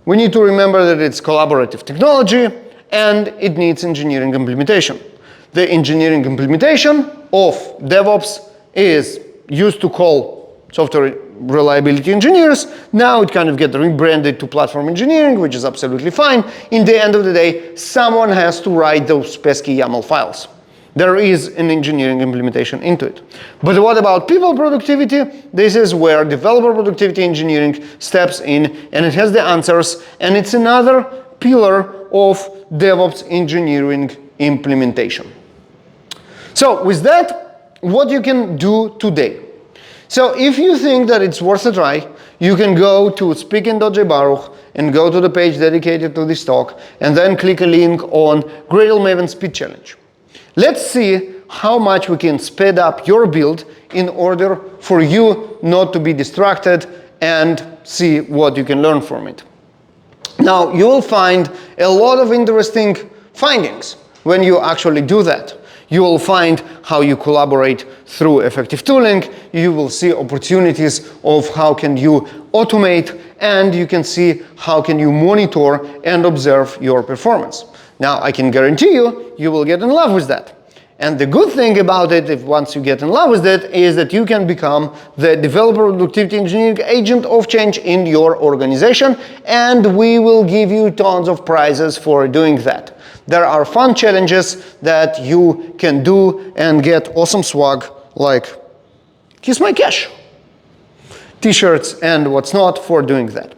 Speaker 1: We need to remember that it's collaborative technology and it needs engineering implementation. The engineering implementation of DevOps is used to call software reliability engineers. Now it kind of gets rebranded to platform engineering, which is absolutely fine. In the end of the day, someone has to write those pesky YAML files. There is an engineering implementation into it. But what about people productivity? This is where developer productivity engineering steps in, and it has the answers, and it's another pillar of DevOps engineering implementation. So with that, what you can do today. So if you think that it's worth a try, you can go to speaking.jbaruch and go to the page dedicated to this talk, and then click a link on Gradle Maven Speed Challenge. Let's see how much we can speed up your build in order for you not to be distracted and see what you can learn from it. Now, you will find a lot of interesting findings when you actually do that. You will find how you collaborate through effective tooling. You will see opportunities of how can you automate, and you can see how can you monitor and observe your performance. Now, I can guarantee you, you will get in love with that. And the good thing about it, if once you get in love with it, is that you can become the developer productivity engineering agent of change in your organization, and we will give you tons of prizes for doing that. There are fun challenges that you can do and get awesome swag like Kiss My Cash, t-shirts and what's not for doing that.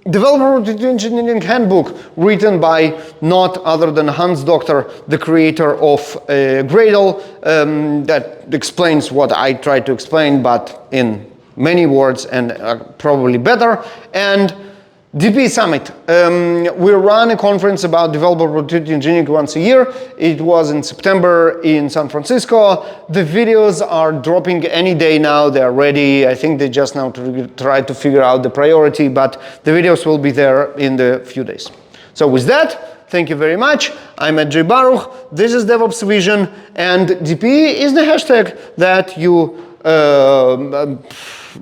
Speaker 1: Developer Productivity Engineering Handbook, written by not other than Hans Doctor, the creator of Gradle, that explains what I tried to explain, but in many words and probably better. And DP Summit. We run a conference about developer productivity engineering once a year. It was in September in San Francisco. The videos are dropping any day now. They are ready. I think they just now try to figure out the priority, but the videos will be there in the few days. So with that, thank you very much. I'm J. Baruch. This is DevOps Vision, and DP is the hashtag that you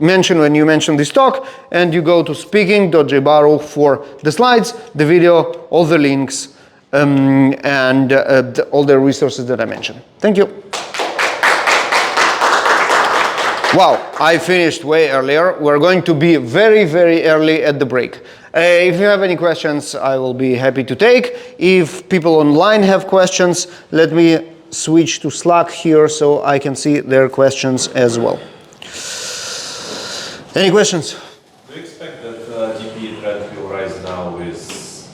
Speaker 1: mention when you mention this talk, and you go to speaking.jbaruch for the slides, the video, all the links, and all the resources that I mentioned. Thank you. Wow, I finished way earlier. We're going to be very, very early at the break. If you have any questions, I will be happy to take. If people online have questions, let me switch to Slack here so I can see their questions as well. Any questions?
Speaker 2: Do you expect that GP trend will rise now with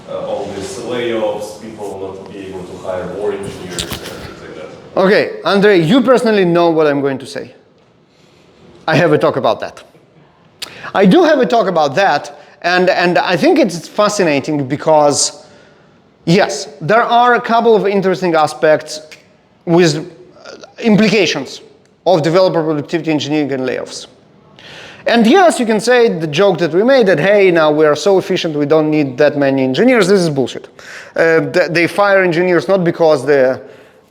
Speaker 2: all these layoffs, people will not be able to hire more engineers and things like that?
Speaker 1: Okay, Andrei, you personally know what I'm going to say. I have a talk about that. I do have a talk about that, and I think it's fascinating because, yes, there are a couple of interesting aspects with implications of developer productivity engineering and layoffs. And yes, you can say the joke that we made that, hey, now we are so efficient, we don't need that many engineers. This is bullshit. They fire engineers not because the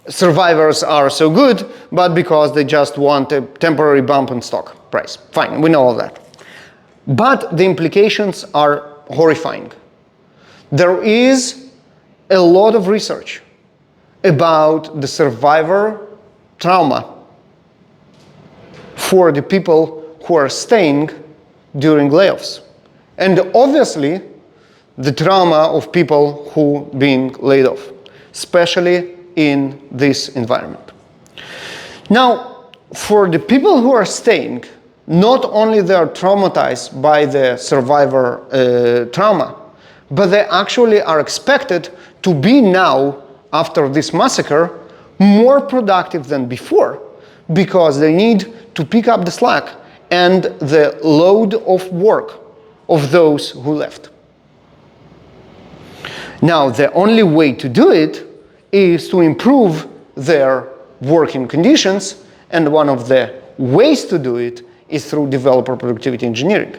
Speaker 1: survivors are so good, but because they just want a temporary bump in stock price. Fine, we know all that. But the implications are horrifying. There is a lot of research about the survivor trauma for the people who are staying during layoffs. And obviously, the trauma of people who being laid off, especially in this environment. Now, for the people who are staying, not only they are traumatized by the survivor trauma, but they actually are expected to be now, after this massacre, more productive than before, because they need to pick up the slack and the load of work of those who left. Now, the only way to do it is to improve their working conditions, and one of the ways to do it is through developer productivity engineering.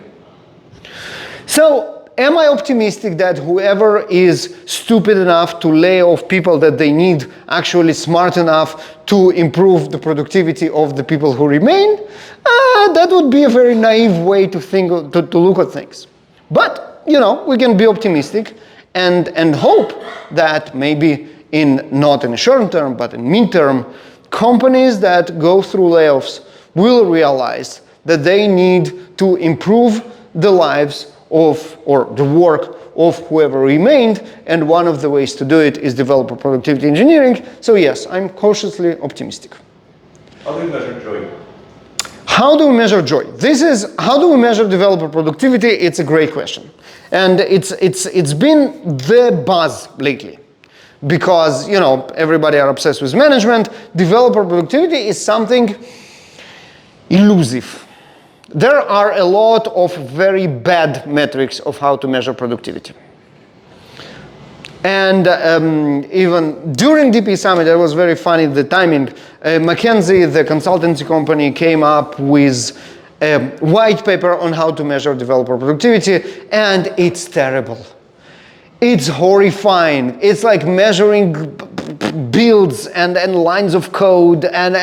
Speaker 1: So, am I optimistic that whoever is stupid enough to lay off people that they need actually smart enough to improve the productivity of the people who remain? That would be a very naive way to think, to look at things. But, you know, we can be optimistic and hope that maybe not in the short term, but in midterm, companies that go through layoffs will realize that they need to improve the lives of, or the work of whoever remained, and one of the ways to do it is developer productivity engineering. So yes, I'm cautiously optimistic.
Speaker 2: How do you measure joy?
Speaker 1: How do we measure joy? How do we measure developer productivity? It's a great question. And it's been the buzz lately. Because, you know, everybody are obsessed with management. Developer productivity is something elusive. There are a lot of very bad metrics of how to measure productivity. And even during DP Summit, it was very funny, the timing. McKinsey, the consultancy company, came up with a white paper on how to measure developer productivity, and it's terrible. It's horrifying. It's like measuring builds and lines of code and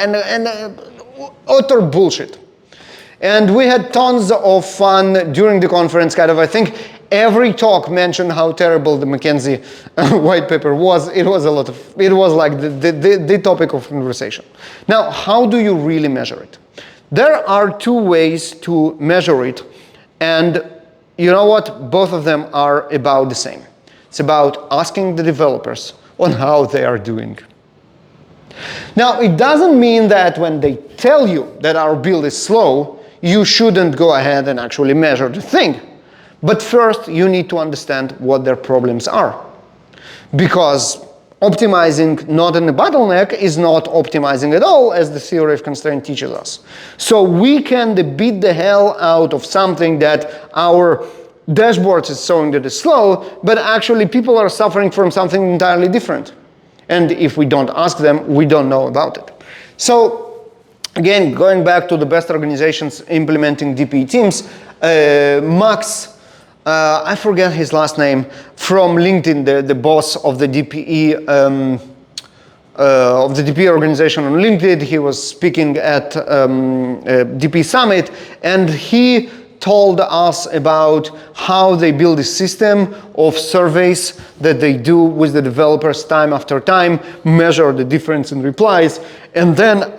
Speaker 1: utter bullshit. And we had tons of fun during the conference. Kind of, I think every talk mentioned how terrible the McKinsey white paper was. It was like the topic of conversation. Now, how do you really measure it? There are two ways to measure it, and you know what? Both of them are about the same. It's about asking the developers on how they are doing. Now, it doesn't mean that when they tell you that our build is slow, you shouldn't go ahead and actually measure the thing. But first, you need to understand what their problems are. Because optimizing not in a bottleneck is not optimizing at all, as the theory of constraint teaches us. So we can beat the hell out of something that our dashboards is showing that it's slow, but actually people are suffering from something entirely different. And if we don't ask them, we don't know about it. So again, going back to the best organizations implementing DPE teams, Max, I forget his last name, from LinkedIn, the boss of the DPE organization on LinkedIn. He was speaking at DP Summit, and he told us about how they build a system of surveys that they do with the developers time after time, measure the difference in replies, and then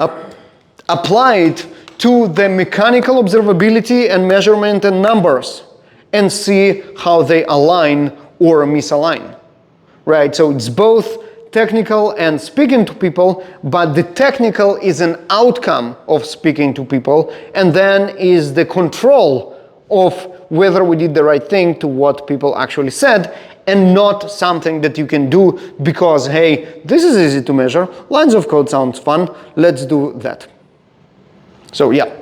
Speaker 1: apply it to the mechanical observability and measurement and numbers, and see how they align or misalign, right? So it's both technical and speaking to people, but the technical is an outcome of speaking to people, and then is the control of whether we did the right thing to what people actually said, and not something that you can do because, hey, this is easy to measure, lines of code sounds fun, let's do that. So yeah.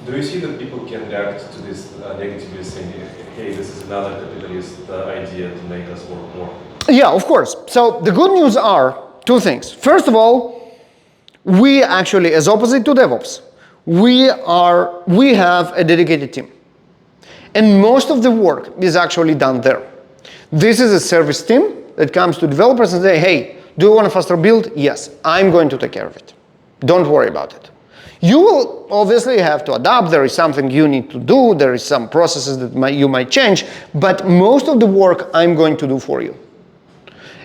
Speaker 2: Do you see that people can react to this negatively, saying, hey, this is another capitalist idea to make us work more?
Speaker 1: Yeah, of course. So the good news are two things. First of all, we actually, as opposite to DevOps, we have a dedicated team. And most of the work is actually done there. This is a service team that comes to developers and say, hey, do you want a faster build? Yes, I'm going to take care of it. Don't worry about it. You will obviously have to adapt. There is something you need to do. There is some processes that you might change. But most of the work I'm going to do for you.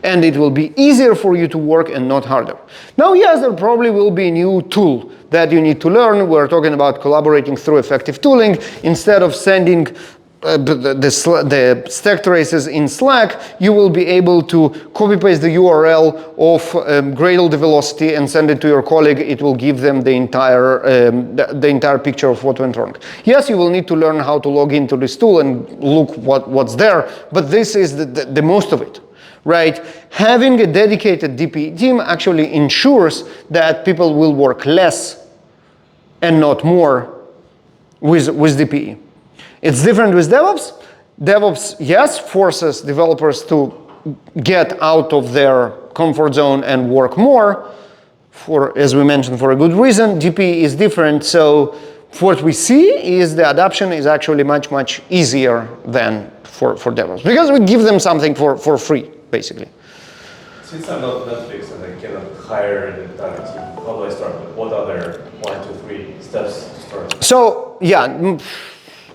Speaker 1: And it will be easier for you to work and not harder. Now, yes, there probably will be a new tool that you need to learn. We're talking about collaborating through effective tooling. Instead of sending the stack traces in Slack, you will be able to copy-paste the URL of Gradle the velocity and send it to your colleague. It will give them the entire picture of what went wrong. Yes, you will need to learn how to log into this tool and look what's there, but this is the most of it. Right? Having a dedicated DPE team actually ensures that people will work less and not more with DPE. It's different with DevOps. DevOps, yes, forces developers to get out of their comfort zone and work more, as we mentioned, for a good reason. DPE is different, so what we see is the adoption is actually much, much easier than for DevOps, because we give them something for free. Basically.
Speaker 2: Since I'm not Netflix and I cannot hire an entire team, how do I start? What other 1, 2, 3 steps to start? So yeah,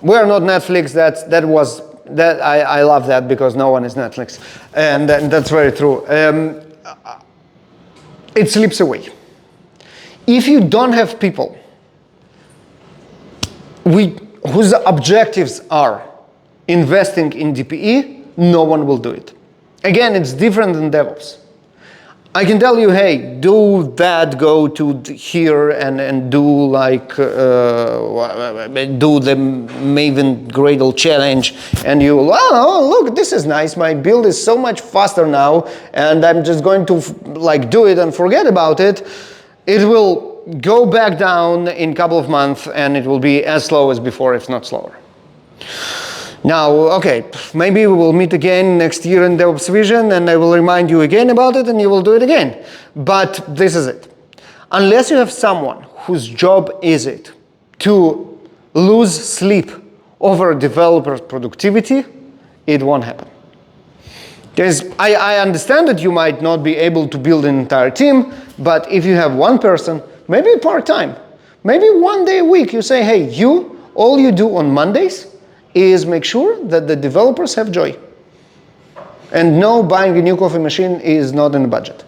Speaker 1: we are not Netflix. I love that because no one is Netflix, and that's very true. It slips away. If you don't have people whose objectives are investing in DPE, no one will do it. Again, it's different than DevOps. I can tell you, hey, do that, go to here and do like, do the Maven Gradle challenge, and you, oh, look, this is nice, my build is so much faster now, and I'm just going to like do it and forget about it. It will go back down in a couple of months, and it will be as slow as before, if not slower. Now, okay, maybe we will meet again next year in DevOps Vision, and I will remind you again about it, and you will do it again. But this is it. Unless you have someone whose job is it to lose sleep over developer productivity, it won't happen. I understand that you might not be able to build an entire team, but if you have one person, maybe part-time, maybe 1 day a week, you say, hey, all you do on Mondays is make sure that the developers have joy. And no, buying a new coffee machine is not in the budget.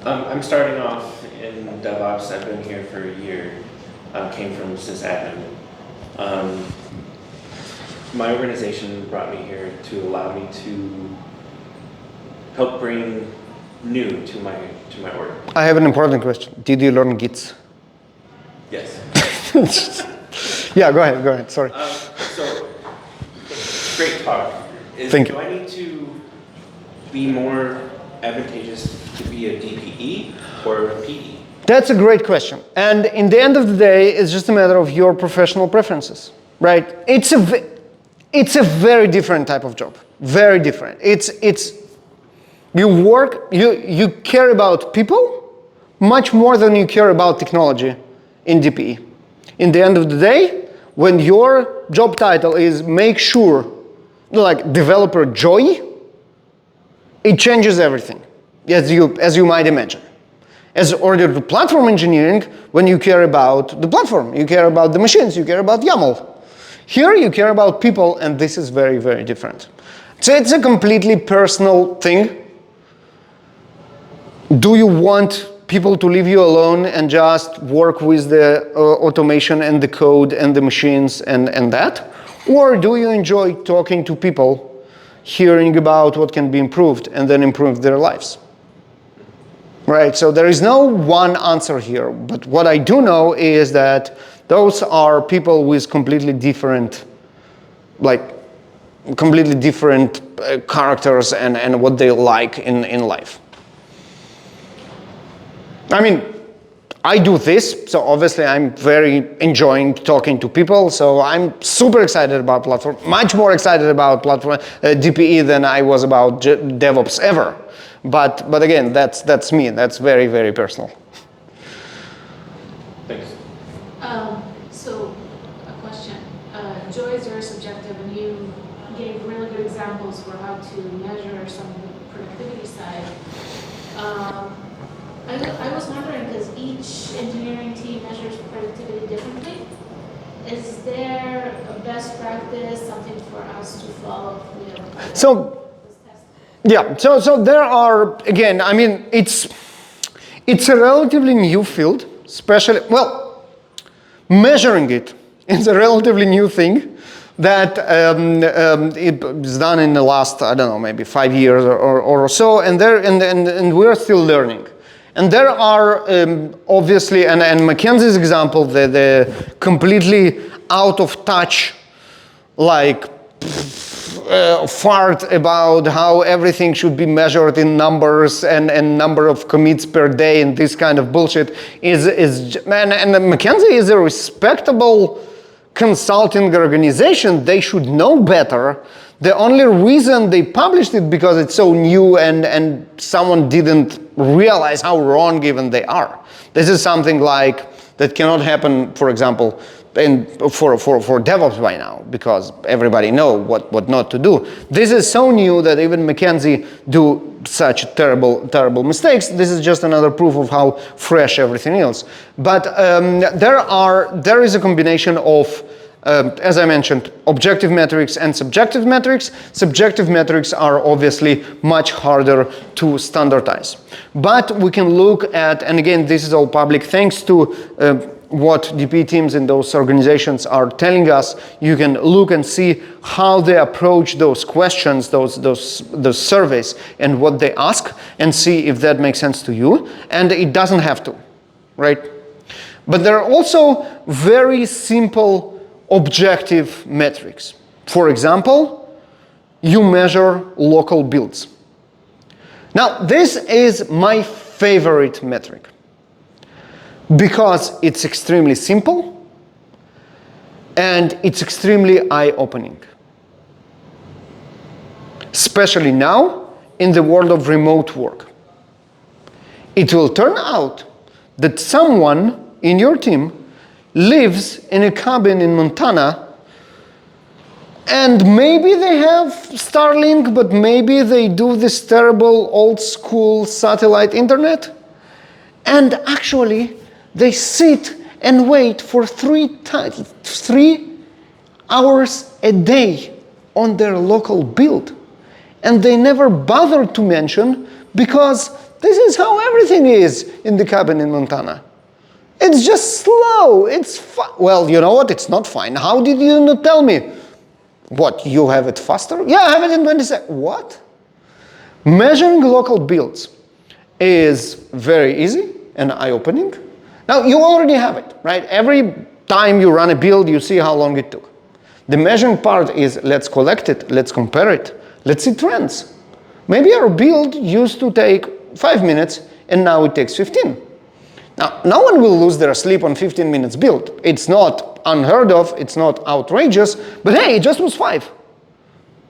Speaker 3: I'm starting off in DevOps. I've been here for a year. Came from sysadmin. My organization brought me here to allow me to help bring new to my org.
Speaker 1: I have an important question. Did you learn Gits?
Speaker 3: Yes.
Speaker 1: Yeah, go ahead, sorry.
Speaker 3: So, great talk.
Speaker 1: Thank you.
Speaker 3: Do I need to be more advantageous to be a DPE or a PE?
Speaker 1: That's a great question. And in the end of the day, it's just a matter of your professional preferences, right? It's a very different type of job. Very different. You care about people much more than you care about technology in DPE. In the end of the day, when your job title is make sure, like developer joy, it changes everything, as you might imagine. As order to platform engineering, when you care about the platform, you care about the machines, you care about YAML. Here you care about people, and this is very, very different. So it's a completely personal thing. Do you want people to leave you alone and just work with the automation and the code and the machines and that? Or do you enjoy talking to people, hearing about what can be improved, and then improve their lives? Right, so there is no one answer here, but what I do know is that those are people with completely different characters and what they like in life. I mean, I do this, so obviously I'm very enjoying talking to people, so I'm super excited about platform, much more excited about platform DPE than I was about DevOps ever. But again, that's me. That's very, very personal.
Speaker 3: Thanks.
Speaker 4: So, a question. Joy is very subjective, and you gave really good examples for how to measure some of the productivity side. I was wondering, because each engineering team measures productivity differently. Is there a best practice, something for us to follow?
Speaker 1: Yeah, so there are, again, I mean, it's a relatively new field, especially, well, measuring it is a relatively new thing that it is done in the last, I don't know, maybe 5 years or so, and we're still learning. And there are obviously, and Mackenzie's example, the completely out of touch, like, fart about how everything should be measured in numbers and number of commits per day and this kind of bullshit and Mackenzie is a respectable consulting organization. They should know better. The only reason they published it because it's so new and someone didn't realize how wrong even they are. This is something like that cannot happen, for example, for DevOps by now, because everybody know what not to do. This is so new that even McKinsey do such terrible mistakes. This is just another proof of how fresh everything is. But there is a combination of, as I mentioned, objective metrics and subjective metrics. Subjective metrics are obviously much harder to standardize. But we can look at, and again, this is all public, thanks to what DP teams in those organizations are telling us. You can look and see how they approach those questions, those surveys, and what they ask, and see if that makes sense to you. And it doesn't have to, right? But there are also very simple objective metrics. For example, you measure local builds. Now, this is my favorite metric, because it's extremely simple and it's extremely eye-opening. Especially now in the world of remote work. It will turn out that someone in your team lives in a cabin in Montana, and maybe they have Starlink, but maybe they do this terrible old school satellite internet, and actually they sit and wait for 3 hours a day on their local build. And they never bother to mention, because this is how everything is in the cabin in Montana. It's just slow, it's well, you know what, it's not fine. How did you not tell me? What, you have it faster? Yeah, I have it in 20 seconds. What? Measuring local builds is very easy and eye-opening. Now, you already have it, right? Every time you run a build, you see how long it took. The measuring part is, let's collect it, let's compare it, let's see trends. Maybe our build used to take 5 minutes, and now it takes 15. Now, no one will lose their sleep on 15 minutes build. It's not unheard of, it's not outrageous, but hey, it just was 5.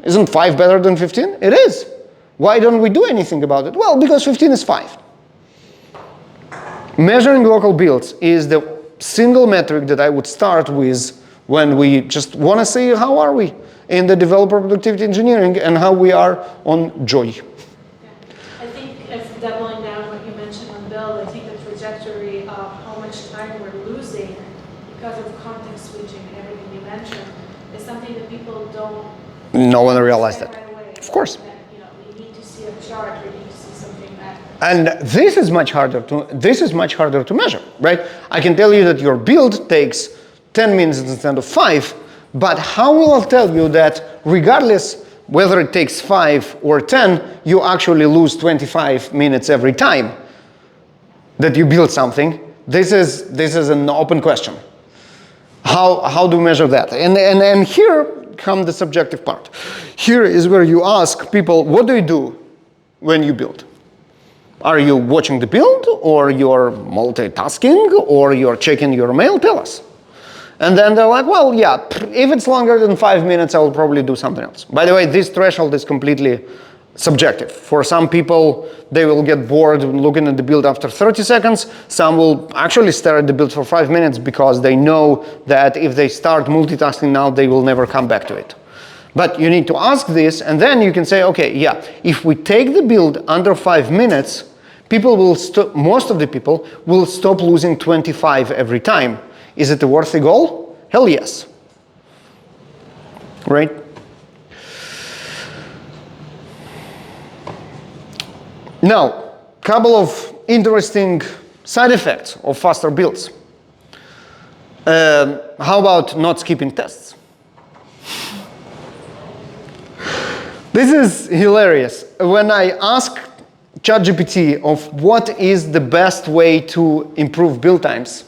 Speaker 1: Isn't 5 better than 15? It is. Why don't we do anything about it? Well, because 15 is 5. Measuring local builds is the single metric that I would start with when we just want to see how are we in the developer productivity engineering and how we are on Joy.
Speaker 4: Yeah. I think if doubling down what you mentioned on build, I think the trajectory of how much time we're losing because of context switching and everything you mentioned is something that people don't.
Speaker 1: No one realized that.
Speaker 4: Right away.
Speaker 1: Of course.
Speaker 4: That, we need to see a chart, we need to see something that.
Speaker 1: And this is much harder to measure, right? I can tell you that your build takes 10 minutes instead of 5, but how will I tell you that regardless whether it takes 5 or 10, you actually lose 25 minutes every time that you build something? This is an open question. How do we measure that? And here comes the subjective part. Here is where you ask people, what do you do when you build? Are you watching the build, or you're multitasking, or you're checking your mail? Tell us. And then they're like, well, yeah, if it's longer than 5 minutes, I will probably do something else. By the way, this threshold is completely subjective. For some people, they will get bored looking at the build after 30 seconds. Some will actually stare at the build for 5 minutes because they know that if they start multitasking now, they will never come back to it. But you need to ask this, and then you can say, okay, yeah, if we take the build under 5 minutes, most of the people will stop losing 25 every time. Is it a worthy goal? Hell yes. Right? Now, couple of interesting side effects of faster builds. How about not skipping tests? This is hilarious. When I ask ChatGPT of what is the best way to improve build times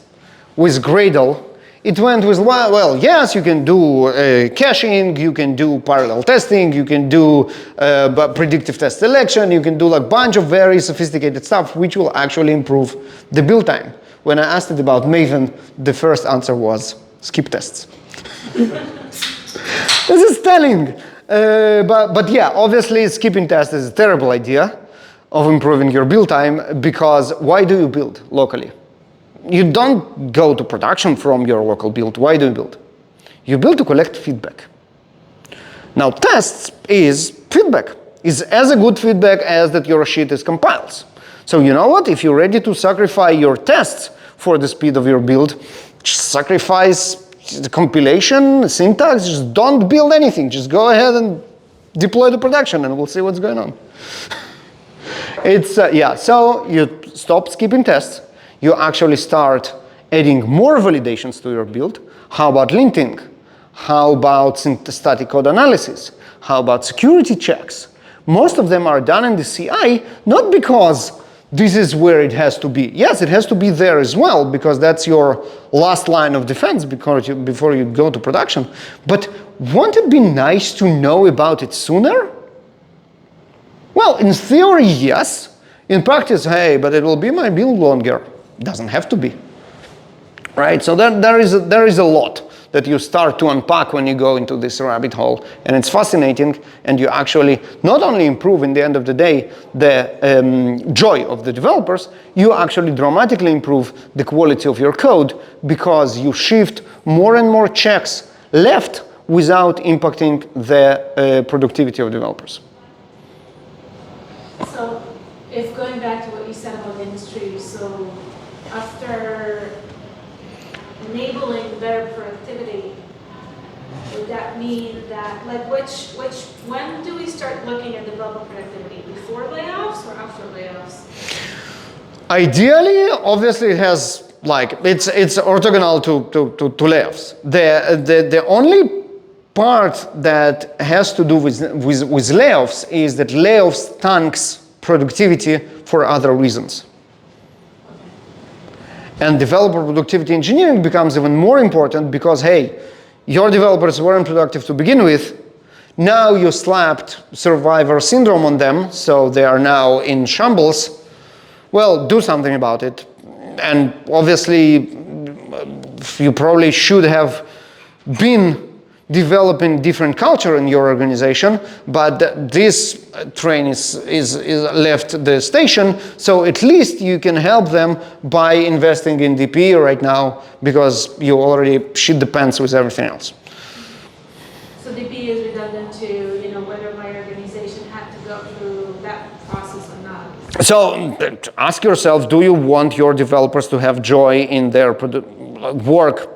Speaker 1: with Gradle, it went with, well, yes, you can do caching, you can do parallel testing, you can do predictive test selection, you can do like a bunch of very sophisticated stuff which will actually improve the build time. When I asked it about Maven, the first answer was skip tests. This is telling. But yeah, obviously skipping tests is a terrible idea of improving your build time, because why do you build locally? You don't go to production from your local build. Why do you build? You build to collect feedback. Now tests is feedback, is as a good feedback as that your shit is compiles. So you know what? If you're ready to sacrifice your tests for the speed of your build, just sacrifice the compilation, syntax, just don't build anything. Just go ahead and deploy to production and we'll see what's going on. It's, yeah, so you stop skipping tests. You actually start adding more validations to your build. How about linting? How about static code analysis? How about security checks? Most of them are done in the CI, not because this is where it has to be. Yes, it has to be there as well, because that's your last line of defense before you go to production. But won't it be nice to know about it sooner? Well, in theory, yes. In practice, hey, but it will be my build longer. Doesn't have to be. Right? So there is a lot that you start to unpack when you go into this rabbit hole, and it's fascinating, and you actually not only improve in the end of the day the joy of the developers, you actually dramatically improve the quality of your code, because you shift more and more checks left without impacting the productivity of developers.
Speaker 4: So if going back to what you said about the industry, so after enabling better productivity, would that mean that, like, when do we start looking at developer productivity? Before layoffs or after layoffs?
Speaker 1: Ideally, obviously, it has, like, it's orthogonal to layoffs. The only part that has to do with layoffs is that layoffs tanks productivity for other reasons. And developer productivity engineering becomes even more important because, hey, your developers weren't productive to begin with. Now you slapped survivor syndrome on them, so they are now in shambles. Well, do something about it. and obviously you probably should have been developing different culture in your organization, but this train is left the station, so at least you can help them by investing in DP right now because you already shit the pants with everything else.
Speaker 4: So DP is redundant to, you know, whether my organization had to go through that process or not.
Speaker 1: So ask yourself, do you want your developers to have joy in their work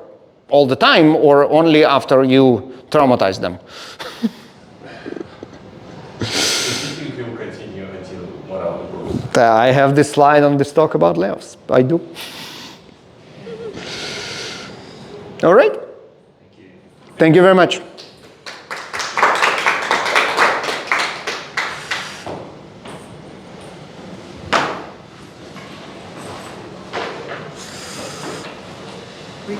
Speaker 1: all the time or only after you traumatize them?
Speaker 2: It will continue until morale improves.
Speaker 1: I have this slide on this talk about layoffs. I do. All right.
Speaker 2: Thank you.
Speaker 1: Thank you very much.
Speaker 5: We